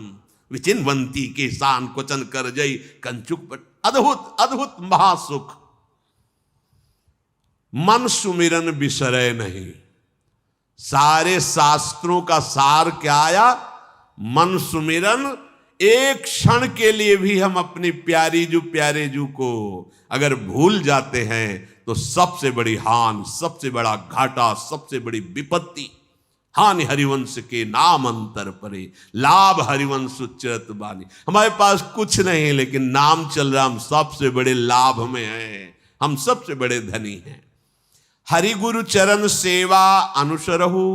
विचिन्वंती के शान क्वचन कर जई कंचुक पर। अद्भुत अद्भुत महासुख। मन सुमिरन बिसरे नहीं। सारे शास्त्रों का सार क्या आया? मन सुमिरन। एक क्षण के लिए भी हम अपनी प्यारी जू प्यारे जू को अगर भूल जाते हैं तो सबसे बड़ी हानि, सबसे बड़ा घाटा, सबसे बड़ी विपत्ति। हानि हरिवंश के नाम अंतर परे, लाभ हरिवंश उच्चरत बानी। हमारे पास कुछ नहीं लेकिन नाम चल रहा, हम सबसे बड़े लाभ में हैं, हम सबसे बड़े धनी हैं। हरि गुरु चरण सेवा अनुसरहु,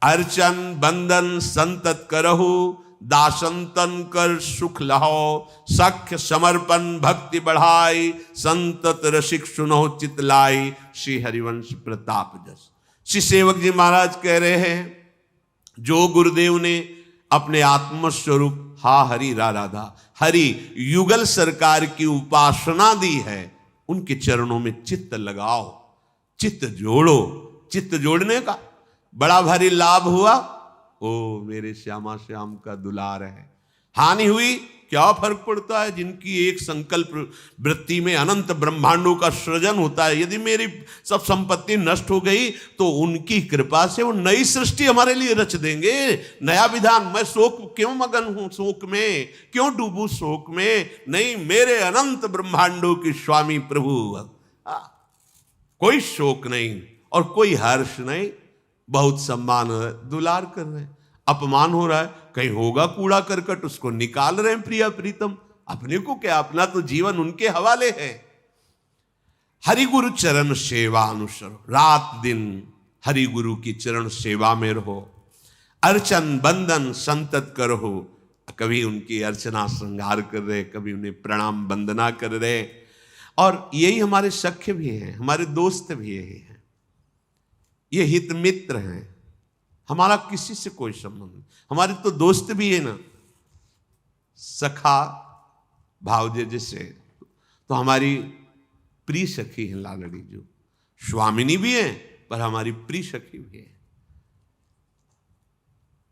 अर्चन बंदन संतत करहु, दासंतन कर सुख लहो, सख्य समर्पण भक्ति बढ़ाई, संतत रसिक सुनो चित लाई, श्री हरिवंश प्रताप जस। श्री सेवक जी महाराज कह रहे हैं, जो गुरुदेव ने अपने आत्मस्वरूप हा हरि रा राधा हरि युगल सरकार की उपासना दी है, उनके चरणों में चित्त लगाओ, चित्त जोड़ो। चित्त जोड़ने का बड़ा भारी लाभ हुआ। ओ मेरे श्यामा श्याम का दुलार है। हानि हुई, क्या फर्क पड़ता है? जिनकी एक संकल्प वृत्ति में अनंत ब्रह्मांडों का सृजन होता है। यदि मेरी सब संपत्ति नष्ट हो गई तो उनकी कृपा से वो नई सृष्टि हमारे लिए रच देंगे, नया विधान। मैं शोक क्यों मगन हूं, शोक में क्यों डूबू शोक में? नहीं, मेरे अनंत ब्रह्मांडों की स्वामी प्रभु, कोई शोक नहीं और कोई हर्ष नहीं। बहुत सम्मान हो रहा है, दुलार कर रहे हैं। अपमान हो रहा है, कहीं होगा कूड़ा करकट, उसको निकाल रहे हैं प्रिया प्रीतम। अपने को क्या, अपना तो जीवन उनके हवाले है। हरि गुरु चरण सेवा अनुसर, रात दिन हरि गुरु की चरण सेवा में रहो। अर्चन बंदन संतत करो, कभी उनकी अर्चना श्रृंगार कर रहे, कभी उन्हें प्रणाम वंदना कर रहे। और यही हमारे सख्य भी हैं, हमारे दोस्त भी यही हैं, ये हित मित्र हैं। हमारा किसी से कोई संबंध नहीं, हमारे तो दोस्त भी है ना, सखा भावजे जैसे। तो हमारी प्रिय सखी है लालड़ी जो, स्वामिनी भी है पर हमारी प्रिय सखी भी है।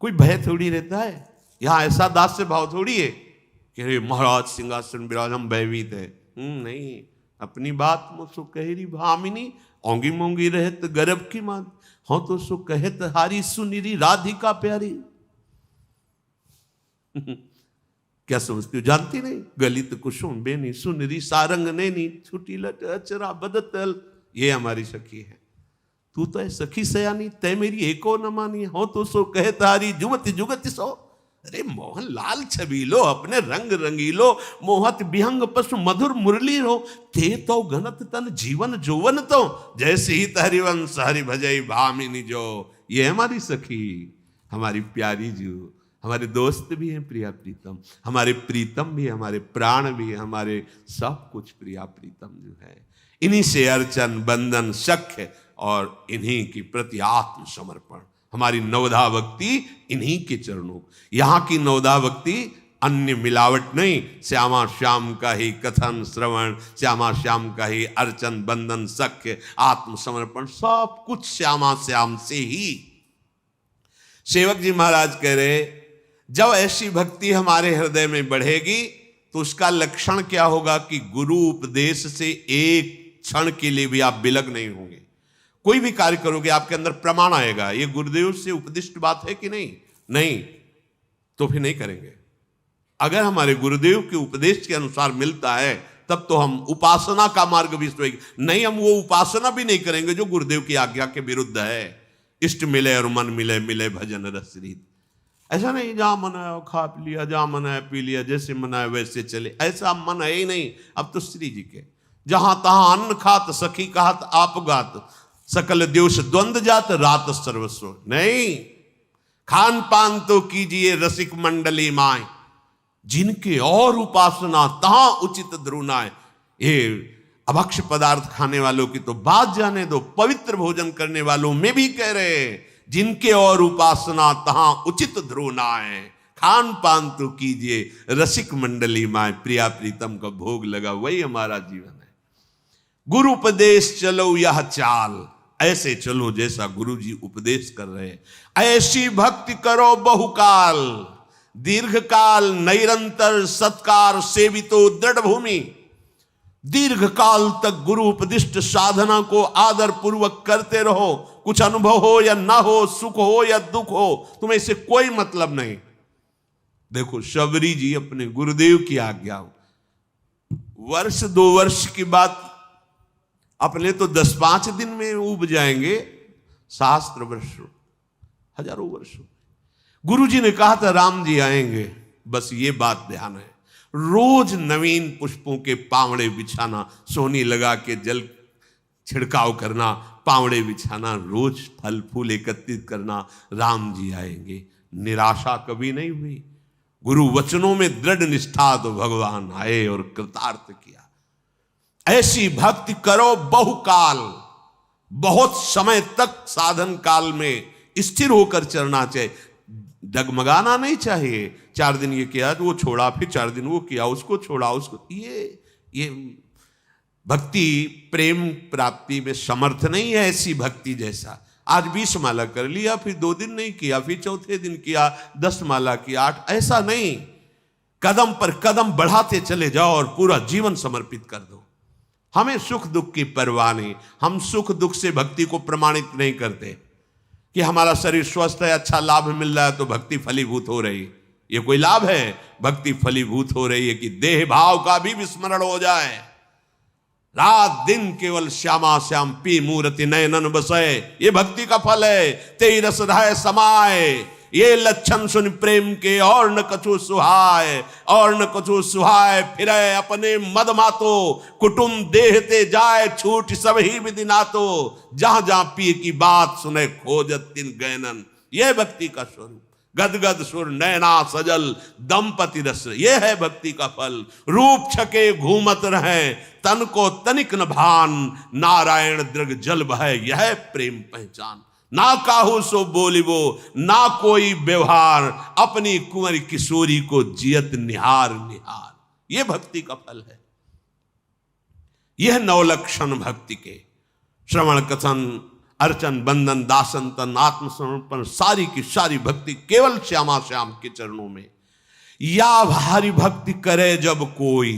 कोई भय थोड़ी रहता है, यहां ऐसा दास से भाव थोड़ी है कि अरे महाराज सिंहासन विराज हम भयभीत है। नहीं, अपनी बात मुझसे कहेरी भामिनी, ओंगी मोंगी रहत गर्भ की मां, हो तो सो कहत हारी सुनिरी राधिका प्यारी। क्या समझती हो? जानती नहीं? गलित कुसुम बेनी सुनिरी सारंग नैनी, छुटी लट अचरा बदतल। ये हमारी सखी है। तू तो है सखी सयानी, तय मेरी एको न मानी, हो तो सो कहत हारी जुगति जुगति सो। अरे मोहन लाल छबीलो, अपने रंग रंगीलो, मोहत विहंग पशु मधुर मुरली रो, ते तो घनत तन जीवन जोवन तो, जैसे ही हरिवंश हरि भजई भामिनी जो। ये हमारी सखी, हमारी प्यारी जो, हमारे दोस्त भी हैं प्रिया प्रीतम, हमारे प्रीतम भी, हमारे प्राण भी, हमारे सब कुछ प्रिया प्रीतम जो है। इन्हीं से अर्चन बंधन सख्य और इन्हीं की प्रति आत्म समर्पण, हमारी नवधा भक्ति इन्हीं के चरणों। यहां की नवधा भक्ति अन्य मिलावट नहीं, श्यामा श्याम का ही कथन श्रवण, श्यामा श्याम का ही अर्चन बंधन सख्य आत्मसमर्पण, सब कुछ श्यामा श्याम से ही। सेवक जी महाराज कह रहे, जब ऐसी भक्ति हमारे हृदय में बढ़ेगी तो उसका लक्षण क्या होगा कि गुरु उपदेश से एक क्षण के लिए भी आप विलग नहीं होंगे। कोई भी कार्य करोगे आपके अंदर प्रमाण आएगा, ये गुरुदेव से उपदिष्ट बात है कि नहीं, नहीं तो फिर नहीं करेंगे। अगर हमारे गुरुदेव के उपदेश के अनुसार मिलता है तब तो हम उपासना का मार्ग भी सोएंगे, नहीं हम वो उपासना भी नहीं करेंगे जो गुरुदेव की आज्ञा के विरुद्ध है। इष्ट मिले और मन मिले, मिले भजन रस रीत। ऐसा नहीं जहां मन आया खा पी लिया, जहां मन आया पी लिया, जैसे मन आया वैसे चले, ऐसा मन है ही नहीं। अब तो श्री जी के जहां तहां अन्न खात सखी कहत आप गात, सकल दिवस द्वंद जात रात सर्वस्व। नहीं, खान पान तो कीजिए रसिक मंडली माए, जिनके और उपासना तहां उचित द्रुनाए। ये अभक्ष पदार्थ खाने वालों की तो बात जाने दो, पवित्र भोजन करने वालों में भी कह रहे हैं जिनके और उपासना तहां उचित द्रुनाए, खान पान तो कीजिए रसिक मंडली माए, प्रिया प्रीतम का भोग लगा, वही हमारा जीवन है। गुरु उपदेश चलो यह चाल, ऐसे चलो जैसा गुरु जी उपदेश कर रहे हैं। ऐसी भक्ति करो बहुकाल, दीर्घ काल निरंतर सत्कार सेवितो दृढ़ भूमि। दीर्घ काल तक गुरु उपदिष्ट साधना को आदर पूर्वक करते रहो, कुछ अनुभव हो या ना हो, सुख हो या दुख हो, तुम्हें इससे कोई मतलब नहीं। देखो शबरी जी अपने गुरुदेव की आज्ञा, वर्ष 2 वर्ष की बात, अपने तो 10-5 दिन में उब जाएंगे, सहस्त्र वर्षों, हजारों वर्षों। गुरु जी ने कहा था राम जी आएंगे, बस ये बात ध्यान है, रोज नवीन पुष्पों के पावड़े बिछाना, सोनी लगा के जल छिड़काव करना, पावड़े बिछाना, रोज फल फूल एकत्रित करना, राम जी आएंगे। निराशा कभी नहीं हुई, गुरु वचनों में दृढ़ निष्ठा, तो भगवान आए और कृतार्थ किया। ऐसी भक्ति करो बहुकाल, बहुत समय तक साधन काल में स्थिर होकर चलना चाहिए, डगमगाना नहीं चाहिए। 4 दिन ये किया तो वो छोड़ा, फिर 4 दिन वो किया, उसको छोड़ा, उसको, ये भक्ति प्रेम प्राप्ति में समर्थ नहीं है ऐसी भक्ति जैसा। आज 20 माला कर लिया, फिर 2 दिन नहीं किया, फिर चौथे दिन किया, 10 माला किया, 8, ऐसा नहीं। कदम पर कदम बढ़ाते चले जाओ और पूरा जीवन समर्पित कर दो। हमें सुख दुख की परवाह नहीं, हम सुख दुख से भक्ति को प्रमाणित नहीं करते कि हमारा शरीर स्वस्थ है, अच्छा लाभ मिल रहा है तो भक्ति फलीभूत हो रही। ये कोई लाभ है? भक्ति फलीभूत हो रही है कि देह भाव का भी विस्मरण हो जाए, रात दिन केवल श्यामा श्याम पी मूर्ति नयनन बसे, ये भक्ति का फल है। तेई रस रहे समाए, ये लक्षण सुन प्रेम के, और न कछु सुहाय, और न कछु सुहाय, फिरे अपने मद मातो, कुटुंब देहते जाए, छूट सब ही विधि नातो, जहां जहां पिए की बात सुने खोजत तिन गैनन। ये भक्ति का स्वरूप, गदगद सुर नैना सजल दंपति रस, ये है भक्ति का फल। रूप छके घूमत रहे, तन को तनिक न भान, नारायण दृग जल बहे, यह प्रेम पहचान। ना काहू सो बोलिबो, ना कोई व्यवहार, अपनी कुंवरी किशोरी को जियत निहार निहार, यह भक्ति का फल है। यह 9 लक्षण भक्ति के, श्रवण कथन अर्चन बंदन दासन तन आत्मसमर्पण, सारी की सारी भक्ति केवल श्यामा श्याम के चरणों में। या भारी भक्ति करे जब कोई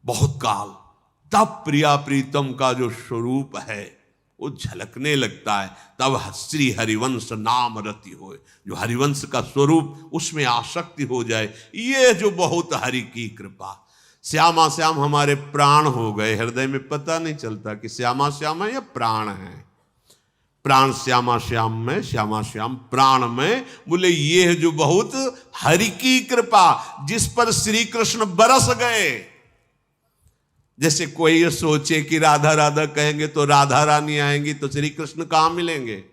बहुत काल, तब प्रिया प्रीतम का जो स्वरूप है वो झलकने लगता है, तब श्री हरिवंश नाम रति हो, जो हरिवंश का स्वरूप उसमें आसक्ति हो जाए, ये जो बहुत हरि की कृपा। श्यामा श्याम हमारे प्राण हो गए, हृदय में पता नहीं चलता कि श्यामा श्याम है या प्राण है। प्राण श्यामा श्याम में, श्यामा श्याम प्राण में, बोले ये जो बहुत हरि की कृपा, जिस पर श्री कृष्ण बरस गए। जैसे कोई ये सोचे कि राधा राधा कहेंगे तो राधा रानी आएंगी, तो श्री कृष्ण कहां मिलेंगे?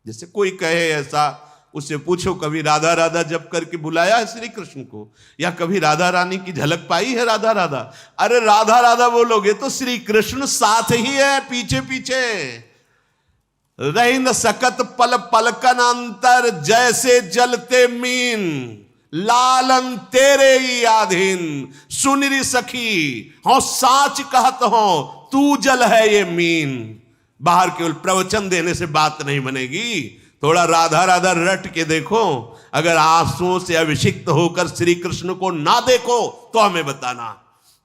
जैसे कोई कहे ऐसा, उससे पूछो कभी राधा राधा जप करके बुलाया है श्री कृष्ण को, या कभी राधा रानी की झलक पाई है राधा राधा? अरे राधा राधा बोलोगे तो श्री कृष्ण साथ ही है, पीछे पीछे रही न सकत पल पलकन अंतर, जैसे जलते मीन लालन तेरे ही आधीन। सुनरी सखी हो साच कहत हो, तू जल है ये मीन। बाहर केवल प्रवचन देने से बात नहीं बनेगी, थोड़ा राधा राधा रट के देखो। अगर आंसुओं से अभिषिक्त होकर श्री कृष्ण को ना देखो तो हमें बताना।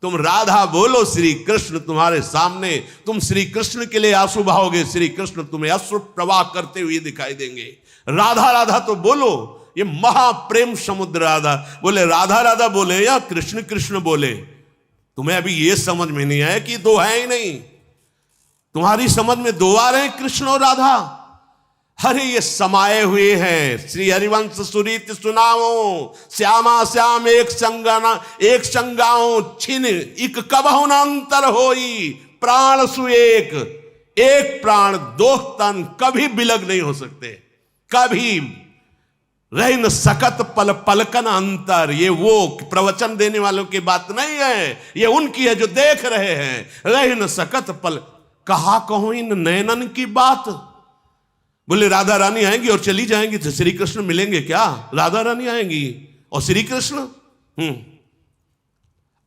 तुम राधा बोलो, श्री कृष्ण तुम्हारे सामने, तुम श्री कृष्ण के लिए आंसू बहाओगे, श्री कृष्ण तुम्हें अश्रु प्रवाह करते हुए दिखाई देंगे। राधा राधा तो बोलो, ये महाप्रेम समुद्र राधा बोले, राधा राधा बोले या कृष्ण कृष्ण बोले। तुम्हें अभी ये समझ में नहीं आया कि 2 है ही नहीं, तुम्हारी समझ में 2 आ रहे हैं, कृष्ण और राधा। अरे ये समाये हुए हैं। श्री हरिवंश सुरीत सुनाओ, श्यामा श्याम एक संगाओ, छिन इक कबहु न अंतर होई, प्राण सु एक प्राण 2 तन कभी बिलग नहीं हो सकते, कभी रह न सकत पल पलकन अंतर। ये वो प्रवचन देने वालों की बात नहीं है, ये उनकी है जो देख रहे हैं। रह न सकत पल, कहा कहूं इन नयनन की बात। बोले राधा रानी आएंगी और चली जाएंगी तो श्री कृष्ण मिलेंगे क्या? राधा रानी आएंगी और श्री कृष्ण।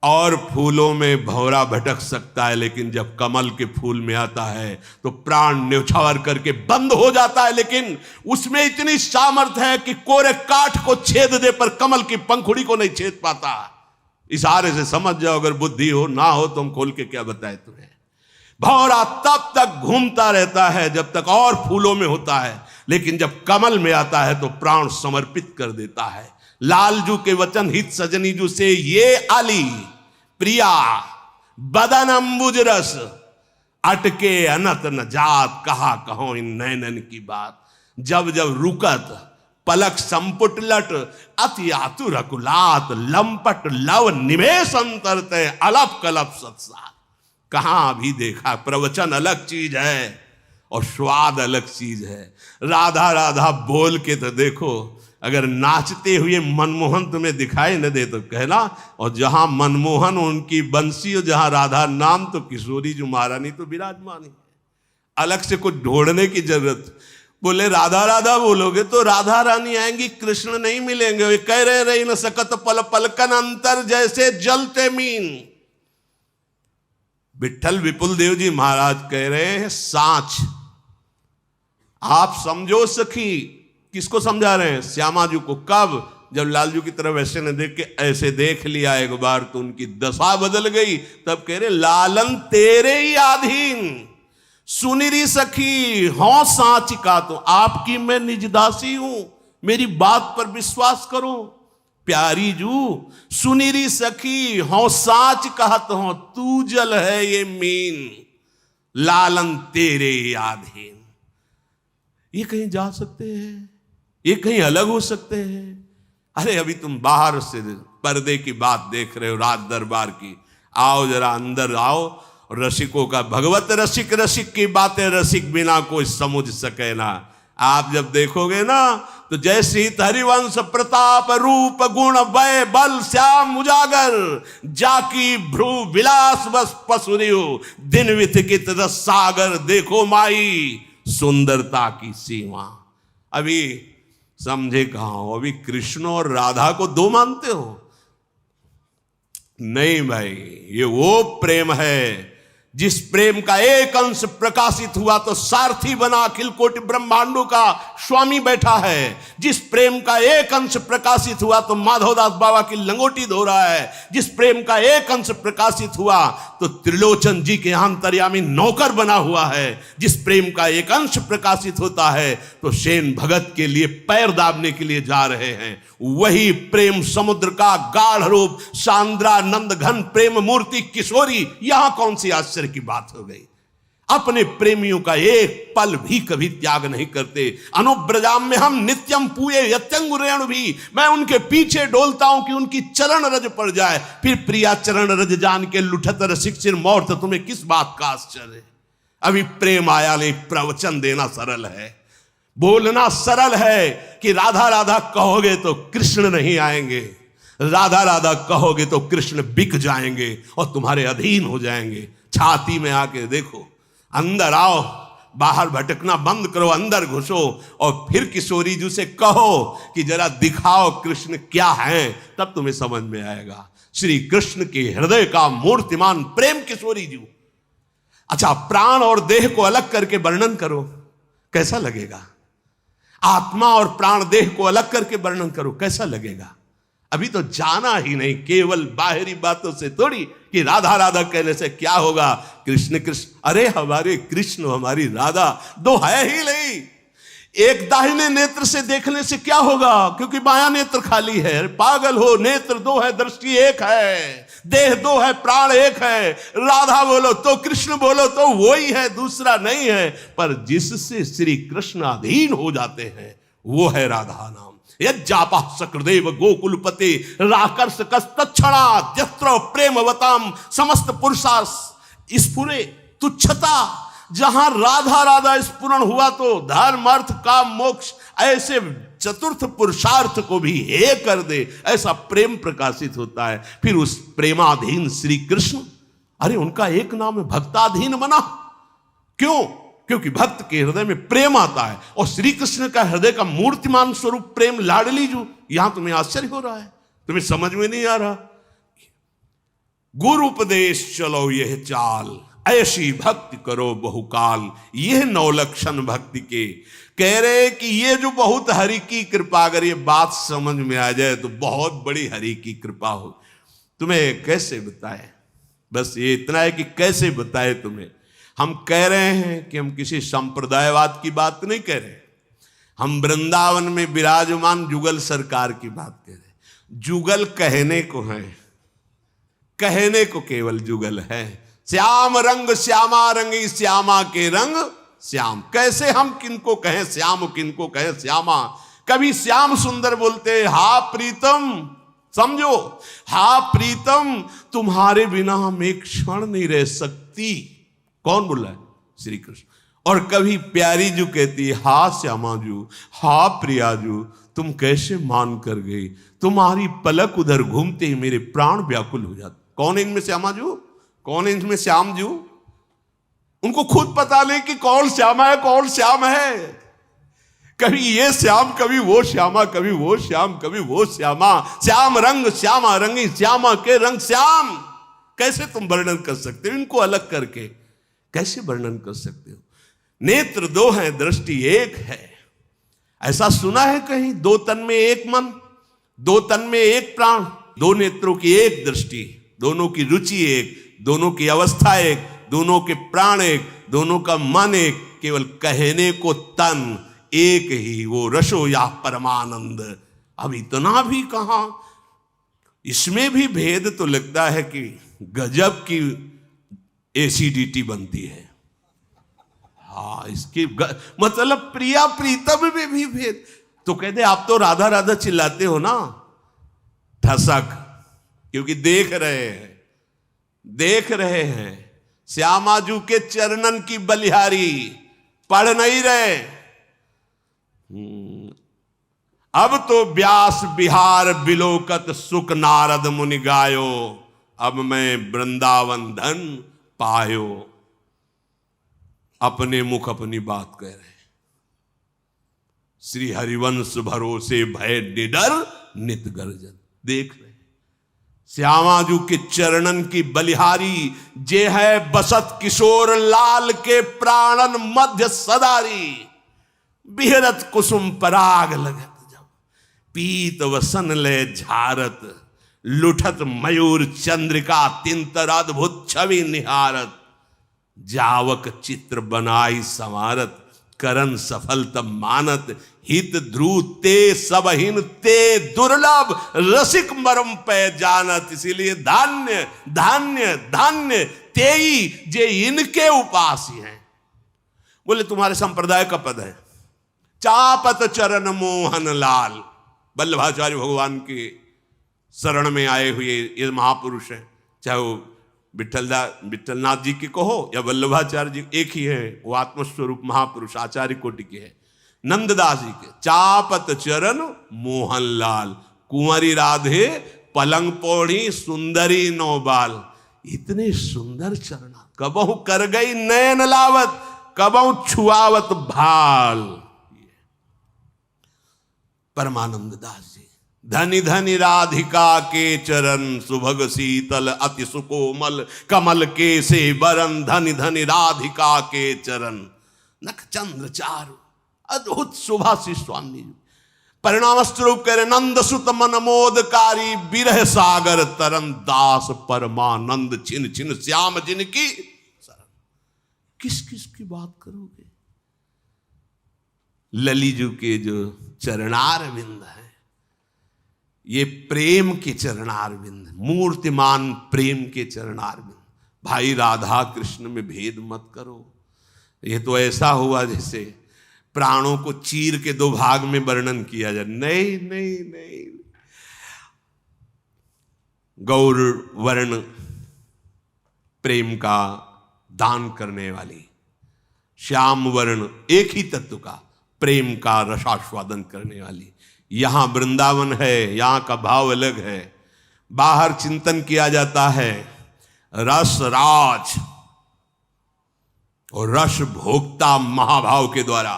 और फूलों में भौरा भटक सकता है, लेकिन जब कमल के फूल में आता है तो प्राण न्यौछावर करके बंद हो जाता है। लेकिन उसमें इतनी सामर्थ्य है कि कोरे काठ को छेद दे पर कमल की पंखुड़ी को नहीं छेद पाता। इशारे से समझ जाओ, अगर बुद्धि हो ना हो तो हम खोल के क्या बताए तुम्हें। भौरा तब तक घूमता रहता है जब तक और फूलों में होता है, लेकिन जब कमल में आता है तो प्राण समर्पित कर देता है। लालजू के वचन हित सजनीजू से ये आली प्रिया बदन अंबुज रस, अटके अनत न जात, कहा कहो इन नैनन की बात। जब जब रुकत पलक संपुट लट, अति आतुर अकुलात, लंपट लव निवेश अंतरते, अलप कलप सत्सार। कहां भी देखा, प्रवचन अलग चीज है और स्वाद अलग चीज है। राधा राधा बोल के तो देखो, अगर नाचते हुए मनमोहन तुम्हें दिखाई न दे तो कहना। और जहां मनमोहन उनकी बंसी और जहां राधा नाम, तो किशोरी जो महारानी तो विराजमान है, अलग से कुछ ढूंढने की जरूरत। बोले राधा राधा बोलोगे तो राधा रानी आएंगी, कृष्ण नहीं मिलेंगे। वे कह रहे न सकत पल पलकन अंतर, जैसे जलते मीन। विठल विपुल देव जी महाराज कह रहे हैं सांच आप समझो सखी। किसको समझा रहे हैं? श्यामा जी को। कब? जब लालजू की तरफ ऐसे न देख के ऐसे देख लिया एक बार तो उनकी दशा बदल गई। तब कह रहे लालन तेरे ही अधीन, सुनिरी सखी हौ सांच का, तो आपकी मैं निजदासी हूं, मेरी बात पर विश्वास करो। प्यारी जू सुनिरी सखी हौ सांच कहत हो, तू जल है ये मीन, लालन तेरे अधीन। ये कहीं जा सकते हैं, ये कहीं अलग हो सकते हैं। अरे अभी तुम बाहर से पर्दे की बात देख रहे हो, राज दरबार की। आओ जरा अंदर आओ। रसिकों का भगवत रसिक, रसिक की बातें रसिक बिना कोई समझ सके ना। आप जब देखोगे ना तो जैसी हरिवंश प्रताप रूप गुण वय बल श्याम उजागर, जाकी भ्रू विलास बस पसुरियो, दिन विथिकित रस सागर, देखो माई सुंदरता की सीमा। अभी समझे कहां हो? अभी कृष्ण और राधा को दो मानते हो? नहीं भाई, ये वो प्रेम है जिस प्रेम का एक अंश प्रकाशित हुआ तो सारथी बना अखिल कोटि ब्रह्मांडों का स्वामी बैठा है। जिस प्रेम का एक अंश प्रकाशित हुआ तो माधवदास बाबा की लंगोटी धो रहा है। जिस प्रेम का एक अंश प्रकाशित हुआ तो त्रिलोचन जी के अंतर्यामी नौकर बना हुआ है। जिस प्रेम का एक अंश प्रकाशित होता है तो सेन भगत के लिए पैर दाबने के लिए जा रहे हैं। वही प्रेम समुद्र का गाढ़ रूप सांद्रानंद घन प्रेम मूर्ति किशोरी, यहां कौन सी आश्चर्य की बात हो गई। अपने प्रेमियों का एक पल भी कभी त्याग नहीं करते। अनुब्रजाम में हम नित्यम पूये यत्यंगुरेण भी, मैं उनके पीछे डोलता हूं कि उनकी चरण रज पड़ जाए। फिर प्रिया चरण रज जान के लुठत रसिक सिर मोर, तो तुम्हें किस बात का आश्चर्य है? अभी प्रेम आया नहीं। प्रवचन देना सरल है, बोलना सरल है कि राधा राधा कहोगे तो कृष्ण नहीं आएंगे, राधा राधा कहोगे तो कृष्ण बिक जाएंगे और तुम्हारे अधीन हो जाएंगे। छाती में आके देखो, अंदर आओ, बाहर भटकना बंद करो, अंदर घुसो और फिर किशोरी जी से कहो कि जरा दिखाओ कृष्ण क्या है, तब तुम्हें समझ में आएगा। श्री कृष्ण के हृदय का मूर्तिमान प्रेम किशोरी जी। अच्छा, प्राण और देह को अलग करके वर्णन करो, कैसा लगेगा? आत्मा और प्राण देह को अलग करके वर्णन करो, कैसा लगेगा? अभी तो जाना ही नहीं, केवल बाहरी बातों से थोड़ी कि राधा राधा कहने से क्या होगा। कृष्ण कृष्ण, अरे हमारे कृष्ण हमारी राधा दो है ही नहीं। एक दाहिने नेत्र से देखने से क्या होगा, क्योंकि बायां नेत्र खाली है। पागल हो, नेत्र दो है, दृष्टि एक है, देह दो है, प्राण एक है। राधा बोलो तो कृष्ण बोलो तो वही है, दूसरा नहीं है। पर जिससे श्री कृष्ण अधीन हो जाते हैं वो है राधा नाम। यज्जापा सकृदेव गोकुलपते राकर्ष कस्तक्षणा जस्त्र प्रेमवताम समस्त पुरुषा स्फुरे तुच्छता। जहां राधा राधा स्फुरण हुआ तो धर्म अर्थ काम मोक्ष ऐसे चतुर्थ पुरुषार्थ को भी हे कर दे, ऐसा प्रेम प्रकाशित होता है। फिर उस प्रेमाधीन श्री कृष्ण, अरे उनका एक नाम है भक्ताधीन बना। क्यों? क्योंकि भक्त के हृदय में प्रेम आता है, और श्री कृष्ण का हृदय का मूर्तिमान स्वरूप प्रेम लाडली जू। यहां तुम्हें आश्चर्य हो रहा है, तुम्हें समझ में नहीं आ रहा। गुरु उपदेश चलो यह चाल, ऐसी भक्ति करो बहुकाल। यह 9 लक्षण भक्ति के कह रहे कि ये जो बहुत हरि की कृपा, अगर ये बात समझ में आ जाए तो बहुत बड़ी हरि की कृपा हो। तुम्हें कैसे बताए, बस ये इतना है कि कैसे बताए तुम्हें। हम कह रहे हैं कि हम किसी संप्रदायवाद की बात नहीं कह रहे, हम वृंदावन में विराजमान जुगल सरकार की बात कह रहे। जुगल कहने को है, कहने को केवल जुगल है। श्याम रंग श्यामा रंगी, श्यामा के रंग श्याम। कैसे हम किनको कहें श्याम, किनको कहें श्यामा। कभी श्याम सुंदर बोलते, हा प्रीतम, समझो, हा प्रीतम तुम्हारे बिना हम एक क्षण नहीं रह सकती। कौन बोल रहा है? श्री कृष्ण। और कभी प्यारी जू कहती है, हा श्यामा जू, हा प्रिया जू, तुम कैसे मान कर गई, तुम्हारी पलक उधर घूमते ही मेरे प्राण व्याकुल हो जाते। कौन है इनमें श्यामा जू, कौन है इनमें श्याम जू? उनको खुद पता नहीं कि कौन श्यामा है, कौन श्याम है। कभी ये श्याम, कभी वो श्यामा, कभी वो श्याम, कभी वो श्यामा। श्याम रंग श्यामा रंगी, श्यामा के रंग श्याम। कैसे तुम वर्णन कर सकते हो इनको अलग करके, कैसे वर्णन कर सकते हो? नेत्र 2 हैं, दृष्टि 1 है। ऐसा सुना है कहीं? 2 तन में 1 मन, 2 तन में 1 प्राण, 2 नेत्रों की 1 दृष्टि, दोनों की रुचि 1, दोनों की अवस्था 1, दोनों के प्राण 1, दोनों का मन 1, केवल कहने को तन 1 ही, वो रसो या परमानंद। अब इतना भी कहां, इसमें भी भेद तो लगता है कि गजब की एसिडिटी बनती है। हाँ, इसकी मतलब प्रिया प्रीतम में भी भेद। तो कहते आप तो राधा राधा चिल्लाते हो ना, ठसक, क्योंकि देख रहे हैं, देख रहे हैं श्यामाजू के चरणन की बलिहारी, पढ़ नहीं रहे। अब तो व्यास बिहार बिलोकत सुख नारद मुनि गायो, अब मैं वृंदावन धन पायो। अपने मुख अपनी बात कह रहे। श्री हरिवंश भरोसे भय निडर नित गर्जन। देख रहे श्यामाजू के चरणन की बलिहारी, जे है बसत किशोर लाल के प्राणन मध्य सदारी। बिहरत कुसुम पराग लगत जब, पीत वसन ले झारत। लुठत मयूर चंद्रिका तिंतर अद्भुत छवि निहारत। जावक चित्र बनाई संवारत, करन सफल तब मानत। हित ध्रुव ते सबहीन ते दुर्लभ, रसिक मरम पे जानत। इसीलिए धान्य धान्य धान्य तेई जे इनके उपासी हैं। बोले तुम्हारे संप्रदाय का पद है, चापत चरण मोहन लाल। वल्लभाचार्य भगवान के शरण में आए हुए ये महापुरुष हैं, चाहे वो विठलनाथ जी के कहो या वल्लभाचार्य जी, एक ही है, वो आत्मस्वरूप महापुरुष आचार्य कोटि के हैं। नंददास जी के चापत चरण मोहनलाल, कुंवरी राधे पलंग पौड़ी सुंदरी नौबाल। इतने सुंदर चरण, कबहु कर गई नयन लावत, कबहु छुआवत भाल। परमानंद दास जी, धनी धनी राधिका के चरण, सुभग शीतल अति सुकोमल, कमल के से बरन। धनी धनी राधिका के चरण, नख चंद्र चारु अद्भुत सुभाषी स्वामी। परिणाम स्वरूप कह रहे, नंद सुत मन मोदकारी, बिरह सागर तरन। दास परमानंद छिन छिन श्याम जिनकी शरण। किस किस की बात करोगे? ललीजू के जो चरणार विंद है, ये प्रेम के चरणार विंद, मूर्तिमान प्रेम के चरणार विंद। भाई राधा कृष्ण में भेद मत करो। ये तो ऐसा हुआ जैसे प्राणों को चीर के 2 भाग में वर्णन किया जाए। नहीं नहीं नहीं, गौर वर्ण प्रेम का दान करने वाली, श्याम वर्ण एक ही तत्व का प्रेम का रसास्वादन करने वाली। यहां वृंदावन है, यहां का भाव अलग है। बाहर चिंतन किया जाता है रस राज और रस भोक्ता महाभाव के द्वारा,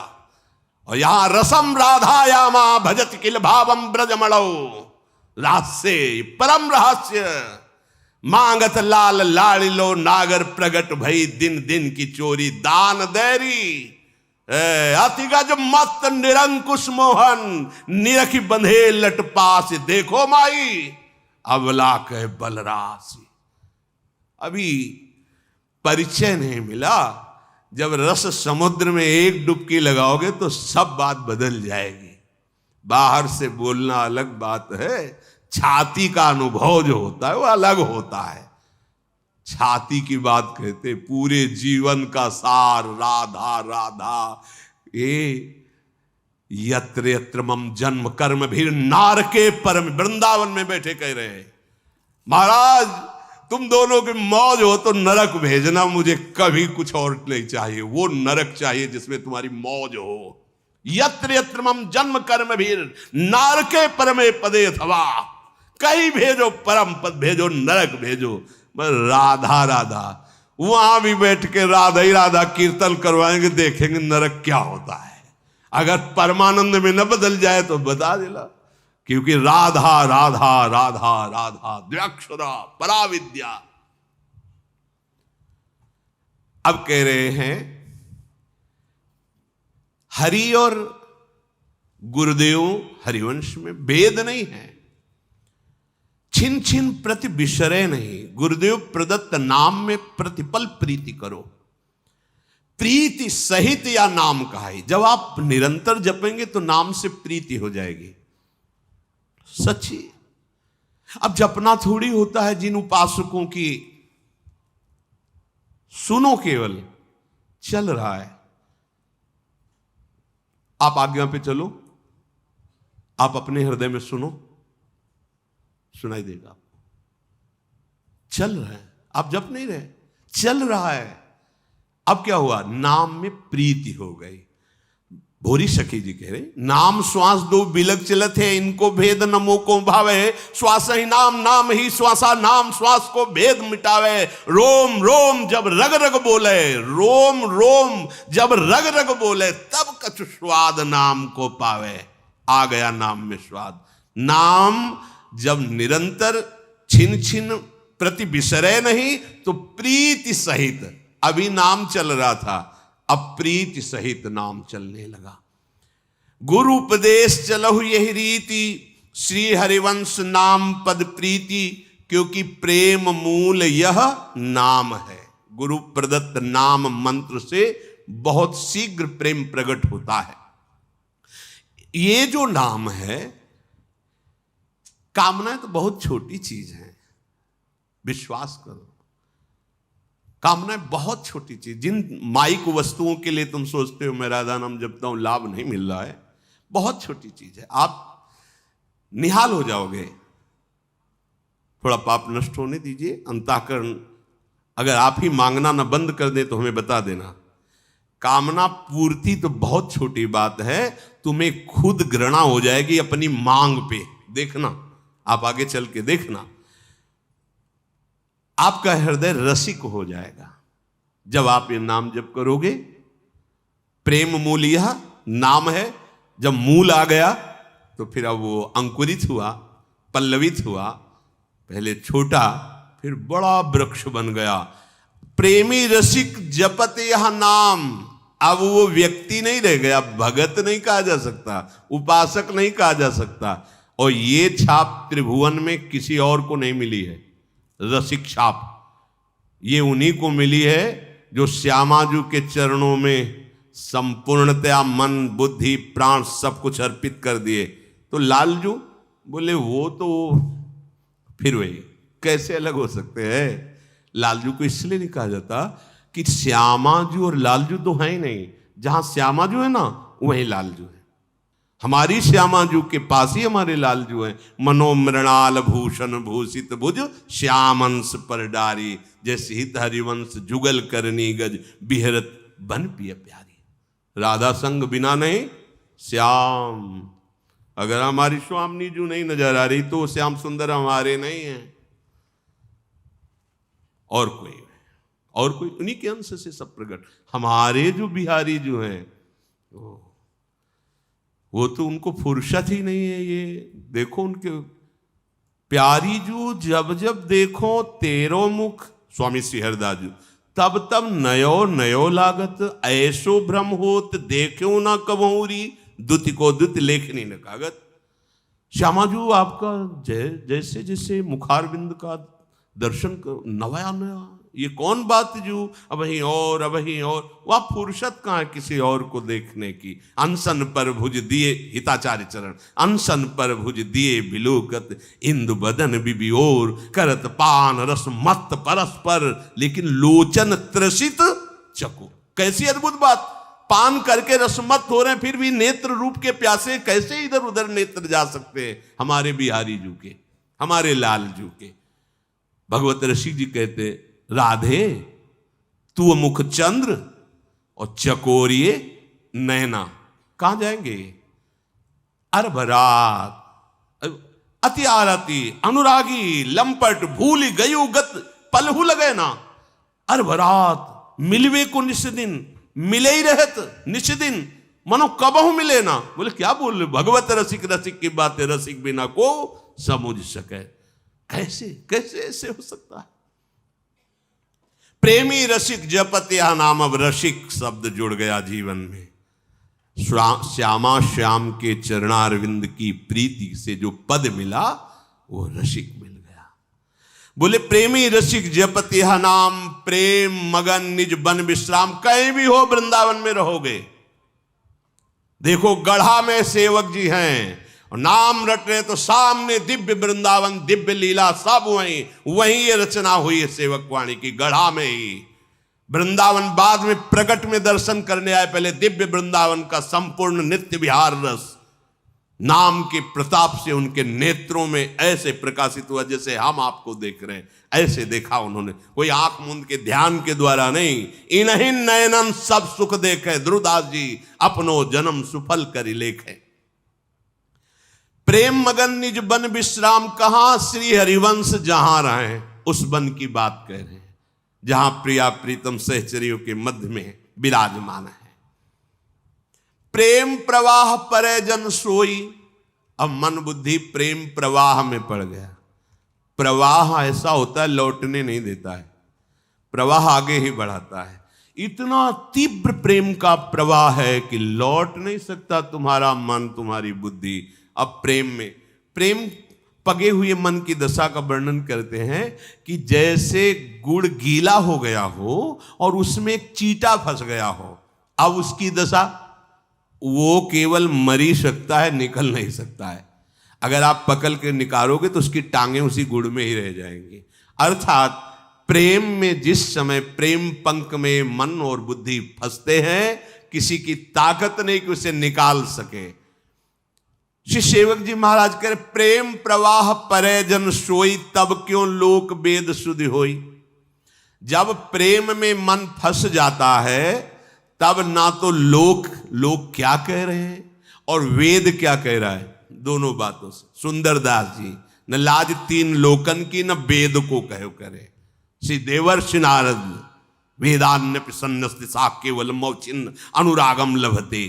और यहां रसम राधायामा भजत किल भावम ब्रजमणौ, रहस्य परम रहस्य। मांगत लाल लाड़िलो नागर प्रगट भई, दिन दिन की चोरी दान देरी। अतिगज मत निरंकुश मोहन, निरखी बंधे लट पास, देखो माई अबला कह बलरासी। अभी परिचय नहीं मिला, जब रस समुद्र में एक डुबकी लगाओगे तो सब बात बदल जाएगी। बाहर से बोलना अलग बात है, छाती का अनुभव जो होता है वो अलग होता है। छाती की बात कहते, पूरे जीवन का सार राधा राधा। ये यत्र यत्र मम जन्म कर्म भी नारके परम, वृंदावन में बैठे कह रहे हैं महाराज तुम दोनों की मौज हो तो नरक भेजना, मुझे कभी कुछ और नहीं चाहिए, वो नरक चाहिए जिसमें तुम्हारी मौज हो। यत्र यत्र मम जन्म कर्म भी नारके परमे पदे अथवा, कहीं भेजो परम पद भेजो, नरक भेजो, बस राधा राधा। वहां भी बैठ के राधा ही राधा कीर्तन करवाएंगे, देखेंगे नरक क्या होता है। अगर परमानंद में न बदल जाए तो बता देना, क्योंकि राधा राधा राधा राधा द्व्यक्षरा पराविद्या। अब कह रहे हैं हरि और गुरुदेव हरिवंश में भेद नहीं है, छिन छिन प्रति बिसरे नहीं। गुरुदेव प्रदत्त नाम में प्रतिपल प्रीति करो, प्रीति सहित या नाम कहा है। जब आप निरंतर जपेंगे तो नाम से प्रीति हो जाएगी सच्ची। अब जपना थोड़ी होता है जिन उपासकों की, सुनो केवल चल रहा है। आप आज्ञा पे चलो, आप अपने हृदय में सुनो, सुनाई देगा आपको। चल रहा है, आप जप नहीं रहे, चल रहा है। अब क्या हुआ, नाम में प्रीति हो गई। भोरी सखी जी कह रहे, नाम श्वास दो बिलग चलत है, इनको भेद नमो को भावे, श्वास ही नाम नाम ही श्वासा, नाम श्वास को भेद मिटावे। रोम रोम जब रग रग बोले, रोम रोम जब रग रग बोले, तब कछु स्वाद नाम को पावे। आ गया नाम में स्वाद। नाम जब निरंतर छिन छिन प्रति बिसरे नहीं तो प्रीति सहित, अभी नाम चल रहा था, अब प्रीति सहित नाम चलने लगा। गुरु उपदेश चलहु यही रीति, श्री हरिवंश नाम पद प्रीति, क्योंकि प्रेम मूल यह नाम है। गुरु प्रदत्त नाम मंत्र से बहुत शीघ्र प्रेम प्रकट होता है। ये जो नाम है, कामनाएं तो बहुत छोटी चीज है, विश्वास करो। कामनाएं बहुत छोटी चीज, जिन माइक वस्तुओं के लिए तुम सोचते हो मैं राधा नाम जपता हूं लाभ नहीं मिल रहा है, बहुत छोटी चीज है। आप निहाल हो जाओगे। थोड़ा पाप नष्ट होने दीजिए, अंतःकरण अगर आप ही मांगना ना बंद कर दे तो हमें बता देना। कामना पूर्ति तो बहुत छोटी बात है, तुम्हें खुद घृणा हो जाएगी अपनी मांग पे। देखना, आप आगे चल के देखना, आपका हृदय रसिक हो जाएगा जब आप ये नाम जप करोगे। प्रेम मूल यह नाम है। जब मूल आ गया तो फिर अब वो अंकुरित हुआ, पल्लवित हुआ, पहले छोटा फिर बड़ा वृक्ष बन गया। प्रेमी रसिक जपत यह नाम। अब वो व्यक्ति नहीं रह गया, भगत नहीं कहा जा सकता, उपासक नहीं कहा जा सकता। और ये छाप त्रिभुवन में किसी और को नहीं मिली है, रसिक छाप। ये उन्हीं को मिली है जो श्यामाजू के चरणों में संपूर्णतया मन बुद्धि प्राण सब कुछ अर्पित कर दिए। तो लालजू बोले वो तो फिर वही, कैसे अलग हो सकते हैं। लालजू को इसलिए नहीं कहा जाता कि श्यामाजू और लालजू तो है ही नहीं। जहां श्यामाजू है ना वहीं लालजू है। हमारी श्यामाजू के पास ही हमारे लालजू हैं। मनोमृणाल भूषण भूषित भुज श्यामंश पर डारी, जैसे हित हरिवंश जुगल करनी गज बिहरत बन पिय प्यारी। राधा संग बिना नहीं श्याम। अगर हमारी स्वामिनी जो नहीं नजर आ रही तो श्याम सुंदर हमारे नहीं हैं, और कोई उन्हीं के अंश से सब प्रकट। हमारे जो बिहारी जो हैं वो तो उनको फुर्सत ही नहीं है। ये देखो उनके प्यारी जो जब जब देखो तेरो मुख, स्वामी श्री हरिदास जी, तब तब नयो नयो लागत, ऐसो भ्रम होत देखो ना कबहूरी, दुति को दुति लेखनी न कागत। श्यामा जी आपका जैसे जैसे मुखारविंद का दर्शन कर नया नया, ये कौन बात जो अब ही और वह फुर्सत कहाँ है किसी और को देखने की। अनशन पर भुज दिए, हिताचार्य चरण, अनशन पर भुज दिए बिलोकत, इंदु बदन बिबियोर, करत पान रस मत परस्पर, लेकिन लोचन त्रसित चको। कैसी अद्भुत बात, पान करके रसमत हो रहे हैं फिर भी नेत्र रूप के प्यासे कैसे इधर उधर नेत्र जा सकते हैं हमारे बिहारी जू के, हमारे लाल जू के। भगवत ऋषि जी कहते, राधे तू मुख चंद्र और चकोरिए नैना, कहां जाएंगे? अरभरात अति आरती अनुरागी लंपट भूल गयु गत पलहु लगे ना। अरभरात मिलवे को निश दिन, मिले ही रहत निश दिन, मनो कबहु मिले ना। बोले क्या बोल रहे, भगवत रसिक रसिक की बातें रसिक बिना को समझ सके। कैसे कैसे ऐसे हो सकता है? प्रेमी रसिक जपत यह नाम, अब रसिक शब्द जुड़ गया जीवन में। श्यामा श्याम के चरणारविंद की प्रीति से जो पद मिला वो रसिक मिल गया। बोले प्रेमी रसिक जपत यह नाम, प्रेम मगन निज बन विश्राम। कहीं भी हो वृंदावन में रहोगे, देखो गढ़ा में सेवक जी हैं और नाम रट रहे तो सामने दिव्य वृंदावन, दिव्य लीला सब वहीं ये रचना हुई है सेवक वाणी की, गढ़ा में ही। वृंदावन बाद में प्रकट में दर्शन करने आए, पहले दिव्य वृंदावन का संपूर्ण नित्य विहार रस नाम के प्रताप से उनके नेत्रों में ऐसे प्रकाशित हुआ जैसे हम आपको देख रहे हैं। ऐसे देखा उन्होंने, कोई आंख मूंद के ध्यान के द्वारा नहीं। इन्हीं नयनन सब सुख देखे, ध्रुवदास जी अपनो जन्म सुफल करी लेखे। प्रेम मगन निज बन विश्राम, कहां? श्री हरिवंश जहां रहे उस बन की बात कह रहे हैं, जहां प्रिया प्रीतम सहचरियों के मध्य में विराजमान है। प्रेम प्रवाह परे जन सोई, अब मन बुद्धि प्रेम प्रवाह में पड़ गया। प्रवाह ऐसा होता है लौटने नहीं देता है, प्रवाह आगे ही बढ़ाता है। इतना तीव्र प्रेम का प्रवाह है कि लौट नहीं सकता तुम्हारा मन, तुम्हारी बुद्धि। अब प्रेम में, प्रेम पगे हुए मन की दशा का वर्णन करते हैं कि जैसे गुड़ गीला हो गया हो और उसमें एक चींटा फंस गया हो, अब उसकी दशा, वो केवल मर ही सकता है, निकल नहीं सकता है। अगर आप पकड़ के निकालोगे तो उसकी टांगें उसी गुड़ में ही रह जाएंगी। अर्थात प्रेम में जिस समय प्रेम पंख में मन और बुद्धि फंसते हैं, किसी की ताकत नहीं कि उसे निकाल सके। श्री सेवक जी महाराज कह रहे, प्रेम प्रवाह परे जन सोई, तब क्यों लोक वेद सुधि होई। जब प्रेम में मन फंस जाता है तब ना तो लोक क्या कह रहे हैं और वेद क्या कह रहा है, दोनों बातों से। सुंदरदास जी न लाज तीन लोकन की न वेद को कहो करे। श्री देवर्षि नारद वेदान्य प्रसन्नस्ति सा केवल मौचिन्न अनुरागम लभते।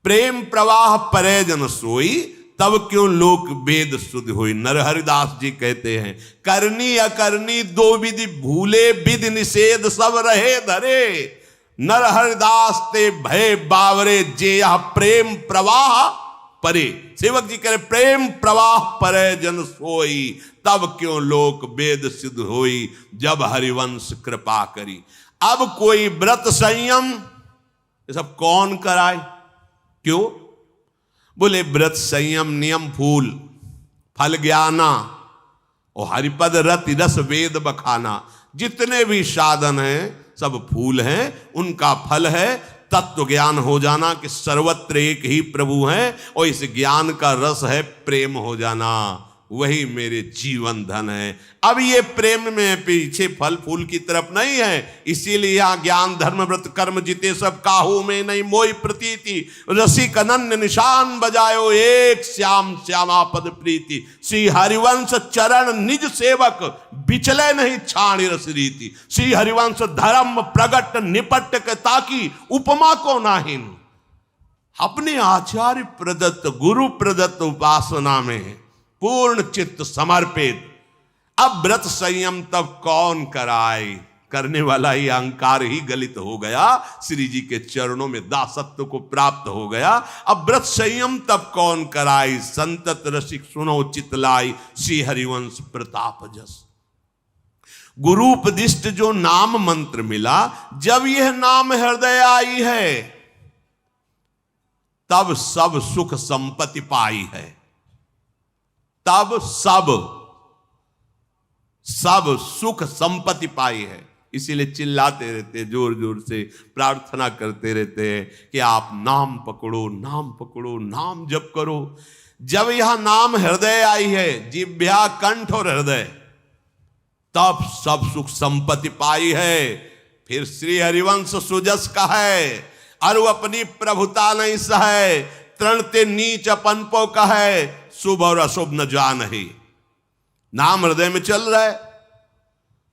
प्रेम प्रवाह परे जन सोई, तब क्यों लोक वेद शुद्ध होई। नरहरिदास जी कहते हैं, करनी अकरनी दो विधि भूले, विधि निषेध सब रहे धरे। नरहरिदास ते भय बावरे, जे यह प्रेम प्रवाह परे। सेवक जी कह रहे, प्रेम प्रवाह परे जन सोई, तब क्यों लोक वेद सिद्ध होई, जब हरिवंश कृपा करी। अब कोई व्रत संयम ये सब कौन कराए, क्यों? बोले व्रत संयम नियम फूल फल ज्ञाना और हरिपद रति रस वेद बखाना, जितने भी साधन हैं सब फूल हैं, उनका फल है तत्व ज्ञान हो जाना कि सर्वत्र एक ही प्रभु हैं, और इस ज्ञान का रस है प्रेम हो जाना। वही मेरे जीवन धन है। अब ये प्रेम में पीछे फल फूल की तरफ नहीं है, इसीलिए यहाँ ज्ञान धर्म व्रत कर्म जिते सब काहू में नहीं मोई प्रतीति, रसिक अनन्य निशान बजायो एक श्याम श्यामा पद प्रीति, श्री हरिवंश चरण निज सेवक बिचले नहीं छाणी रस रीति, श्री हरिवंश धर्म प्रगट निपट के ताकि उपमा को नाहिन। अपने आचार्य प्रदत्त गुरु प्रदत्त उपासना में पूर्ण चित्त समर्पित। अब व्रत संयम तब कौन कराए, करने वाला ही अहंकार ही गलित हो गया, श्री जी के चरणों में दासत्व को प्राप्त हो गया। अब व्रत संयम तब कौन कराई, संतत रसिक सुनो चितलाई, श्री हरिवंश प्रताप जस। गुरु उपदिष्ट जो नाम मंत्र मिला, जब यह नाम हृदय आई है, तब सब सुख संपत्ति पाई है। तब सब सुख संपत्ति पाई है। इसीलिए चिल्लाते रहते, जोर जोर से प्रार्थना करते रहते हैं कि आप नाम पकड़ो, नाम पकड़ो, नाम जप करो। जब यह नाम हृदय आई है, जिह्वा कंठ और हृदय, तब सब सुख संपत्ति पाई है। फिर श्री हरिवंश सुजस का है, अरु अपनी प्रभुता नहीं सहे, तृणते नीच अपनपो का है, शुभ और अशुभ न जान ही। नाम हृदय में चल रहा है,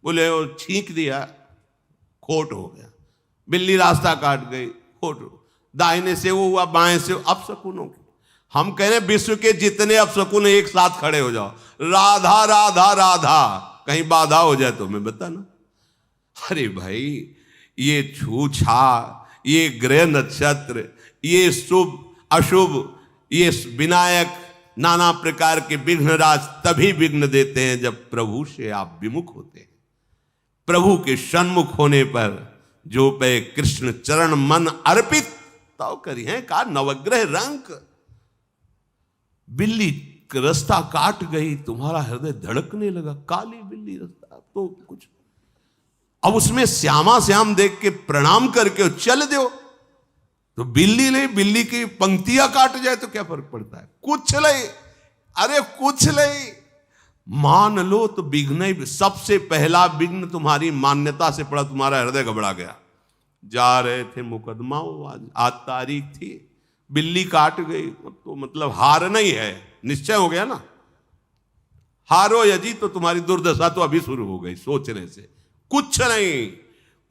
बोले वो छींक दिया, खोट हो गया, बिल्ली रास्ता काट गई, खोट हो, दाहिने से वो हुआ, बाएं से अपशकुनों की। हम कह रहे विश्व के जितने अपशकुन एक साथ खड़े हो जाओ, राधा राधा राधा, कहीं बाधा हो जाए तो मैं बताना। अरे भाई, ये छूछा, ये ग्रह नक्षत्र, ये शुभ अशुभ, ये विनायक, नाना प्रकार के विघ्नराज तभी विघ्न देते हैं जब प्रभु से आप विमुख होते हैं। प्रभु के सन्मुख होने पर जो पे कृष्ण चरण मन अर्पित, तो करिए का नवग्रह रंक। बिल्ली रास्ता काट गई, तुम्हारा हृदय धड़कने लगा, काली बिल्ली रास्ता तो कुछ, अब उसमें श्यामा श्याम देख के प्रणाम करके चल दो, तो बिल्ली नहीं, बिल्ली की पंक्तियां काट जाए तो क्या फर्क पड़ता है? कुछ नहीं, अरे कुछ नहीं, मान लो तो विघ्न ही। सबसे पहला विघ्न तुम्हारी मान्यता से पड़ा, तुम्हारा हृदय घबरा गया। जा रहे थे मुकदमा, आज तारीख थी, बिल्ली काट गई, तो मतलब हार नहीं है, निश्चय हो गया ना। हारो यदि तो तुम्हारी दुर्दशा तो अभी शुरू हो गई सोचने से। कुछ नहीं,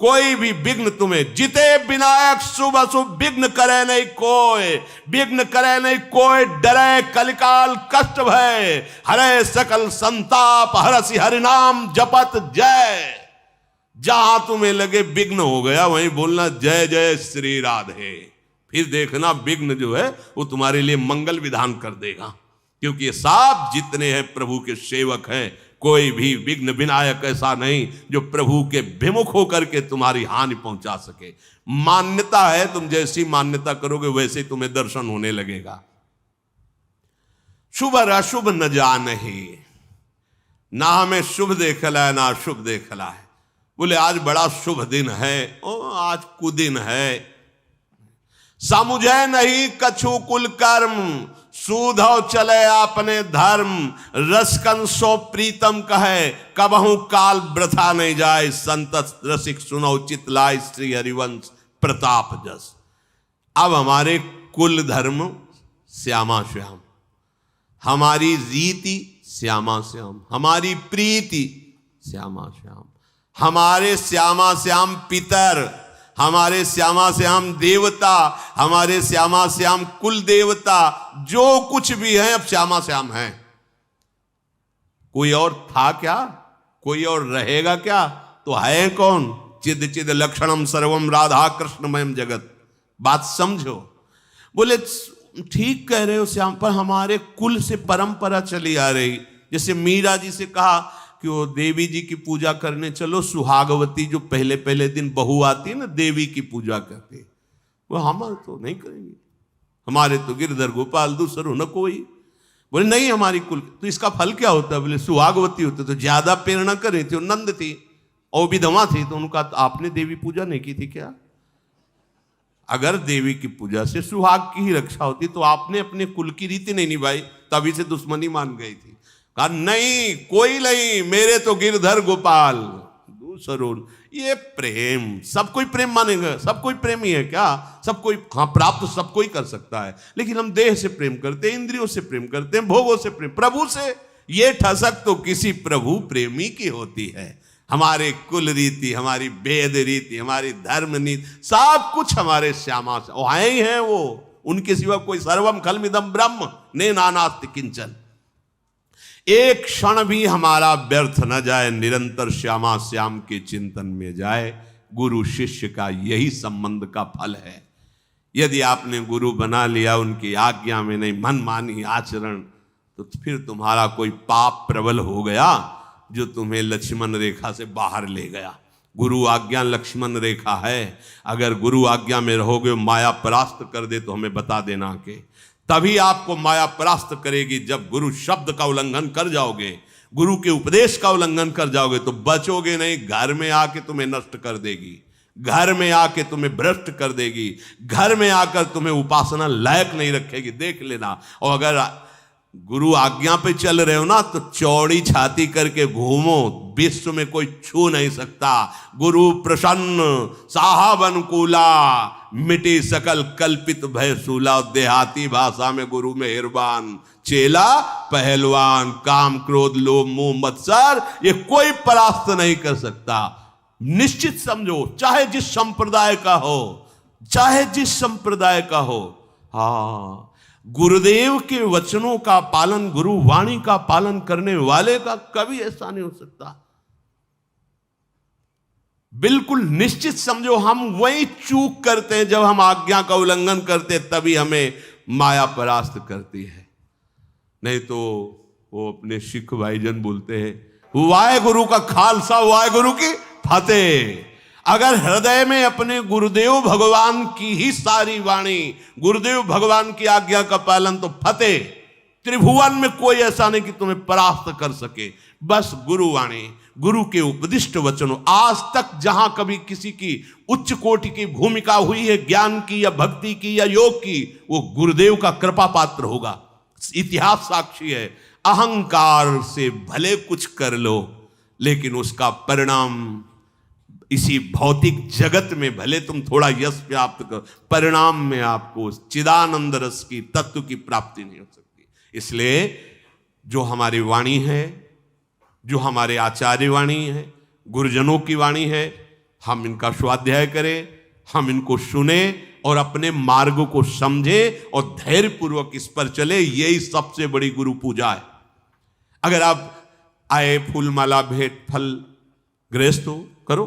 कोई भी विघ्न तुम्हें, जिते विनायक शुभ अशुभ विघ्न करे नहीं कोई, विघ्न करे नहीं कोई, डरे कलिकाल कष्ट भय, हरे सकल संताप, हरसि हरि नाम जपत जय। जहां तुम्हें लगे विघ्न हो गया, वहीं बोलना जय जय श्री राधे। फिर देखना विघ्न जो है वो तुम्हारे लिए मंगल विधान कर देगा, क्योंकि ये सब जितने हैं प्रभु के सेवक हैं, कोई भी विघ्न विनायक ऐसा नहीं जो प्रभु के विमुख होकर के तुम्हारी हानि पहुंचा सके। मान्यता है, तुम जैसी मान्यता करोगे वैसे तुम्हें दर्शन होने लगेगा। शुभ और अशुभ न जानहि, ना हमें शुभ देखला है ना अशुभ देखला है। बोले आज बड़ा शुभ दिन है, ओ आज कुदिन है। समुझे नहीं कछु कुल कर्म, सूधव चले आपने धर्म, रसकन सो प्रीतम कहे, कबहू काल वृथा नहीं जाए, संत रसिक सुनो चितलाय, श्री हरिवंश प्रताप जस। अब हमारे कुल धर्म श्यामा श्याम, हमारी रीति श्यामा श्याम, हमारी प्रीति श्यामा श्याम, हमारे श्यामा श्याम पितर, हमारे श्यामा श्याम देवता, हमारे श्यामा श्याम कुल देवता, जो कुछ भी है अब श्यामा श्याम है। कोई और था क्या? कोई और रहेगा क्या? तो है कौन? चिद चिद लक्षणम सर्वम राधा कृष्णमयम जगत। बात समझो। बोले ठीक कह रहे हो श्याम, पर हमारे कुल से परंपरा चली आ रही। जैसे मीरा जी से कहा कि वो देवी जी की पूजा करने चलो, सुहागवती जो पहले पहले दिन बहू आती है ना, देवी की पूजा करते, वो हमारे तो नहीं करेंगे, हमारे तो गिरधर गोपाल दूसरो न कोई। बोले नहीं हमारी कुल, तो इसका फल क्या होता है? बोले सुहागवती होते तो ज्यादा प्रेरणा कर रही थी, नंद थी और विधवा थी, तो उनका आपने देवी पूजा नहीं की थी क्या? अगर देवी की पूजा से सुहाग की ही रक्षा होती तो आपने अपने कुल की रीति नहीं निभाई, तभी से दुश्मनी मान गई थी। कहा नहीं, कोई नहीं, मेरे तो गिरधर गोपाल। दूसरों ये प्रेम, सब कोई प्रेम मानेगा? सब कोई प्रेमी है क्या? सब कोई, हाँ प्राप्त सब कोई कर सकता है, लेकिन हम देह से प्रेम करते हैं, इंद्रियों से प्रेम करते हैं, भोगों से प्रेम, प्रभु से ये ठसक तो किसी प्रभु प्रेमी की होती है। हमारे कुल रीति, हमारी वेद रीति, हमारी धर्म नीति, सब कुछ हमारे श्यामा से आए ही हैं। वो उनके सिवा कोई, सर्वम खलमिदम ब्रह्म ने नानास्ति किंचन। एक क्षण भी हमारा व्यर्थ न जाए, निरंतर श्यामा श्याम के चिंतन में जाए। गुरु शिष्य का यही संबंध का फल है। यदि आपने गुरु बना लिया, उनकी आज्ञा में नहीं, मनमानी आचरण, तो फिर तुम्हारा कोई पाप प्रबल हो गया जो तुम्हें लक्ष्मण रेखा से बाहर ले गया। गुरु आज्ञा लक्ष्मण रेखा है। अगर गुरु आज्ञा में रहोगे, माया परास्त कर दे तो हमें बता देना के तभी आपको माया परास्त करेगी जब गुरु शब्द का उल्लंघन कर जाओगे, गुरु के उपदेश का उल्लंघन कर जाओगे तो बचोगे नहीं। घर में आके तुम्हें नष्ट कर देगी, घर में आके तुम्हें भ्रष्ट कर देगी, घर में आकर तुम्हें उपासना लायक नहीं रखेगी, देख लेना। और अगर गुरु आज्ञा पे चल रहे हो ना, तो चौड़ी छाती करके घूमो, विश्व में कोई छू नहीं सकता। गुरु प्रसन्न, साहब अनुकूला, मिटे सकल कल्पित भय सूला। देहाती भाषा में गुरु मेहरबान, चेला पहलवान। काम क्रोध लोभ मोह मत्सर ये कोई परास्त नहीं कर सकता। निश्चित समझो, चाहे जिस संप्रदाय का हो, चाहे जिस संप्रदाय का हो। हाँ, गुरुदेव के वचनों का पालन, गुरु वाणी का पालन करने वाले का कभी ऐसा नहीं हो सकता। बिल्कुल निश्चित समझो, हम वही चूक करते हैं जब हम आज्ञा का उल्लंघन करते हैं, तभी हमें माया परास्त करती है। नहीं तो वो अपने सिख भाईजन बोलते हैं, वाहे गुरु का खालसा, वाहे गुरु की फतेह। अगर हृदय में अपने गुरुदेव भगवान की ही सारी वाणी, गुरुदेव भगवान की आज्ञा का पालन, तो फतेह। त्रिभुवन में कोई ऐसा नहीं कि तुम्हें परास्त कर सके। बस गुरुवाणी, गुरु के उपदिष्ट वचनों। आज तक जहां कभी किसी की उच्च कोटि की भूमिका हुई है, ज्ञान की या भक्ति की या योग की, वो गुरुदेव का कृपा पात्र होगा। इतिहास साक्षी है। अहंकार से भले कुछ कर लो, लेकिन उसका परिणाम इसी भौतिक जगत में भले तुम थोड़ा यश प्राप्त करो, परिणाम में आपको चिदानंद रस की तत्व की प्राप्ति नहीं हो सकती। इसलिए जो हमारी वाणी है, जो हमारे आचार्य वाणी है, गुरुजनों की वाणी है, हम इनका स्वाध्याय करें, हम इनको सुने और अपने मार्ग को समझे और धैर्यपूर्वक इस पर चले। यही सबसे बड़ी गुरु पूजा है। अगर आप आए, फूल माला भेंट फल गृहस्थ हो, करो,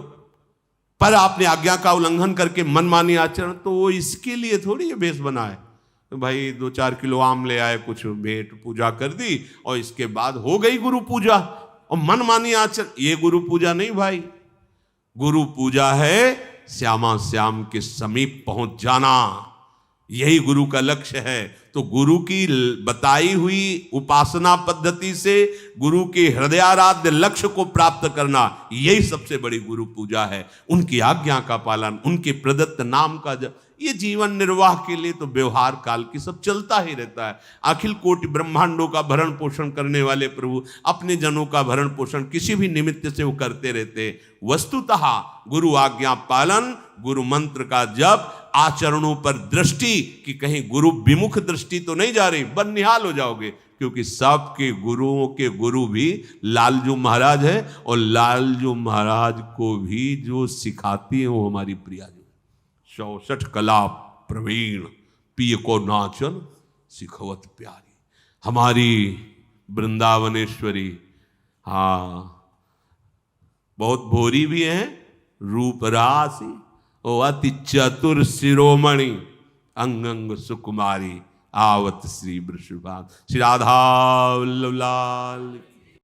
पर आपने आज्ञा का उल्लंघन करके मनमानी आचरण, तो वो इसके लिए थोड़ी ये भेष बना है। तो भाई 2-4 किलो आम ले आए, कुछ भेंट पूजा कर दी और इसके बाद हो गई गुरु पूजा। और मनमानी आचरण, ये गुरु पूजा नहीं भाई। गुरु पूजा है श्यामा श्याम के समीप पहुंच जाना, यही गुरु का लक्ष्य है। तो गुरु की बताई हुई उपासना पद्धति से गुरु के हृदयाराध्य लक्ष्य को प्राप्त करना, यही सबसे बड़ी गुरु पूजा है। उनकी आज्ञा का पालन, उनके प्रदत्त नाम का ये जीवन निर्वाह के लिए तो व्यवहार काल की सब चलता ही रहता है। अखिल कोटि ब्रह्मांडों का भरण पोषण करने वाले प्रभु अपने जनों का भरण पोषण किसी भी निमित्त से वो करते रहते। वस्तुतः गुरु आज्ञा पालन, गुरु मंत्र का जप, आचरणों पर दृष्टि कि कहीं गुरु विमुख दृष्टि तो नहीं जा रही, बदनिहाल हो जाओगे। क्योंकि सबके गुरुओं के गुरु भी लालजू महाराज है, और लालजू महाराज को भी जो सिखाती है वो हमारी प्रिया जी। 64 कला प्रवीण, पिय को नाचन सिखवत प्यारी, हमारी वृंदावनेश्वरी। हाँ, बहुत भोरी भी है, रूप राशि, ओ अति चतुर शिरोमणि, अंग अंग सुकुमारी, आवत श्री वृषभान। श्री राधा वल्लभ लाल।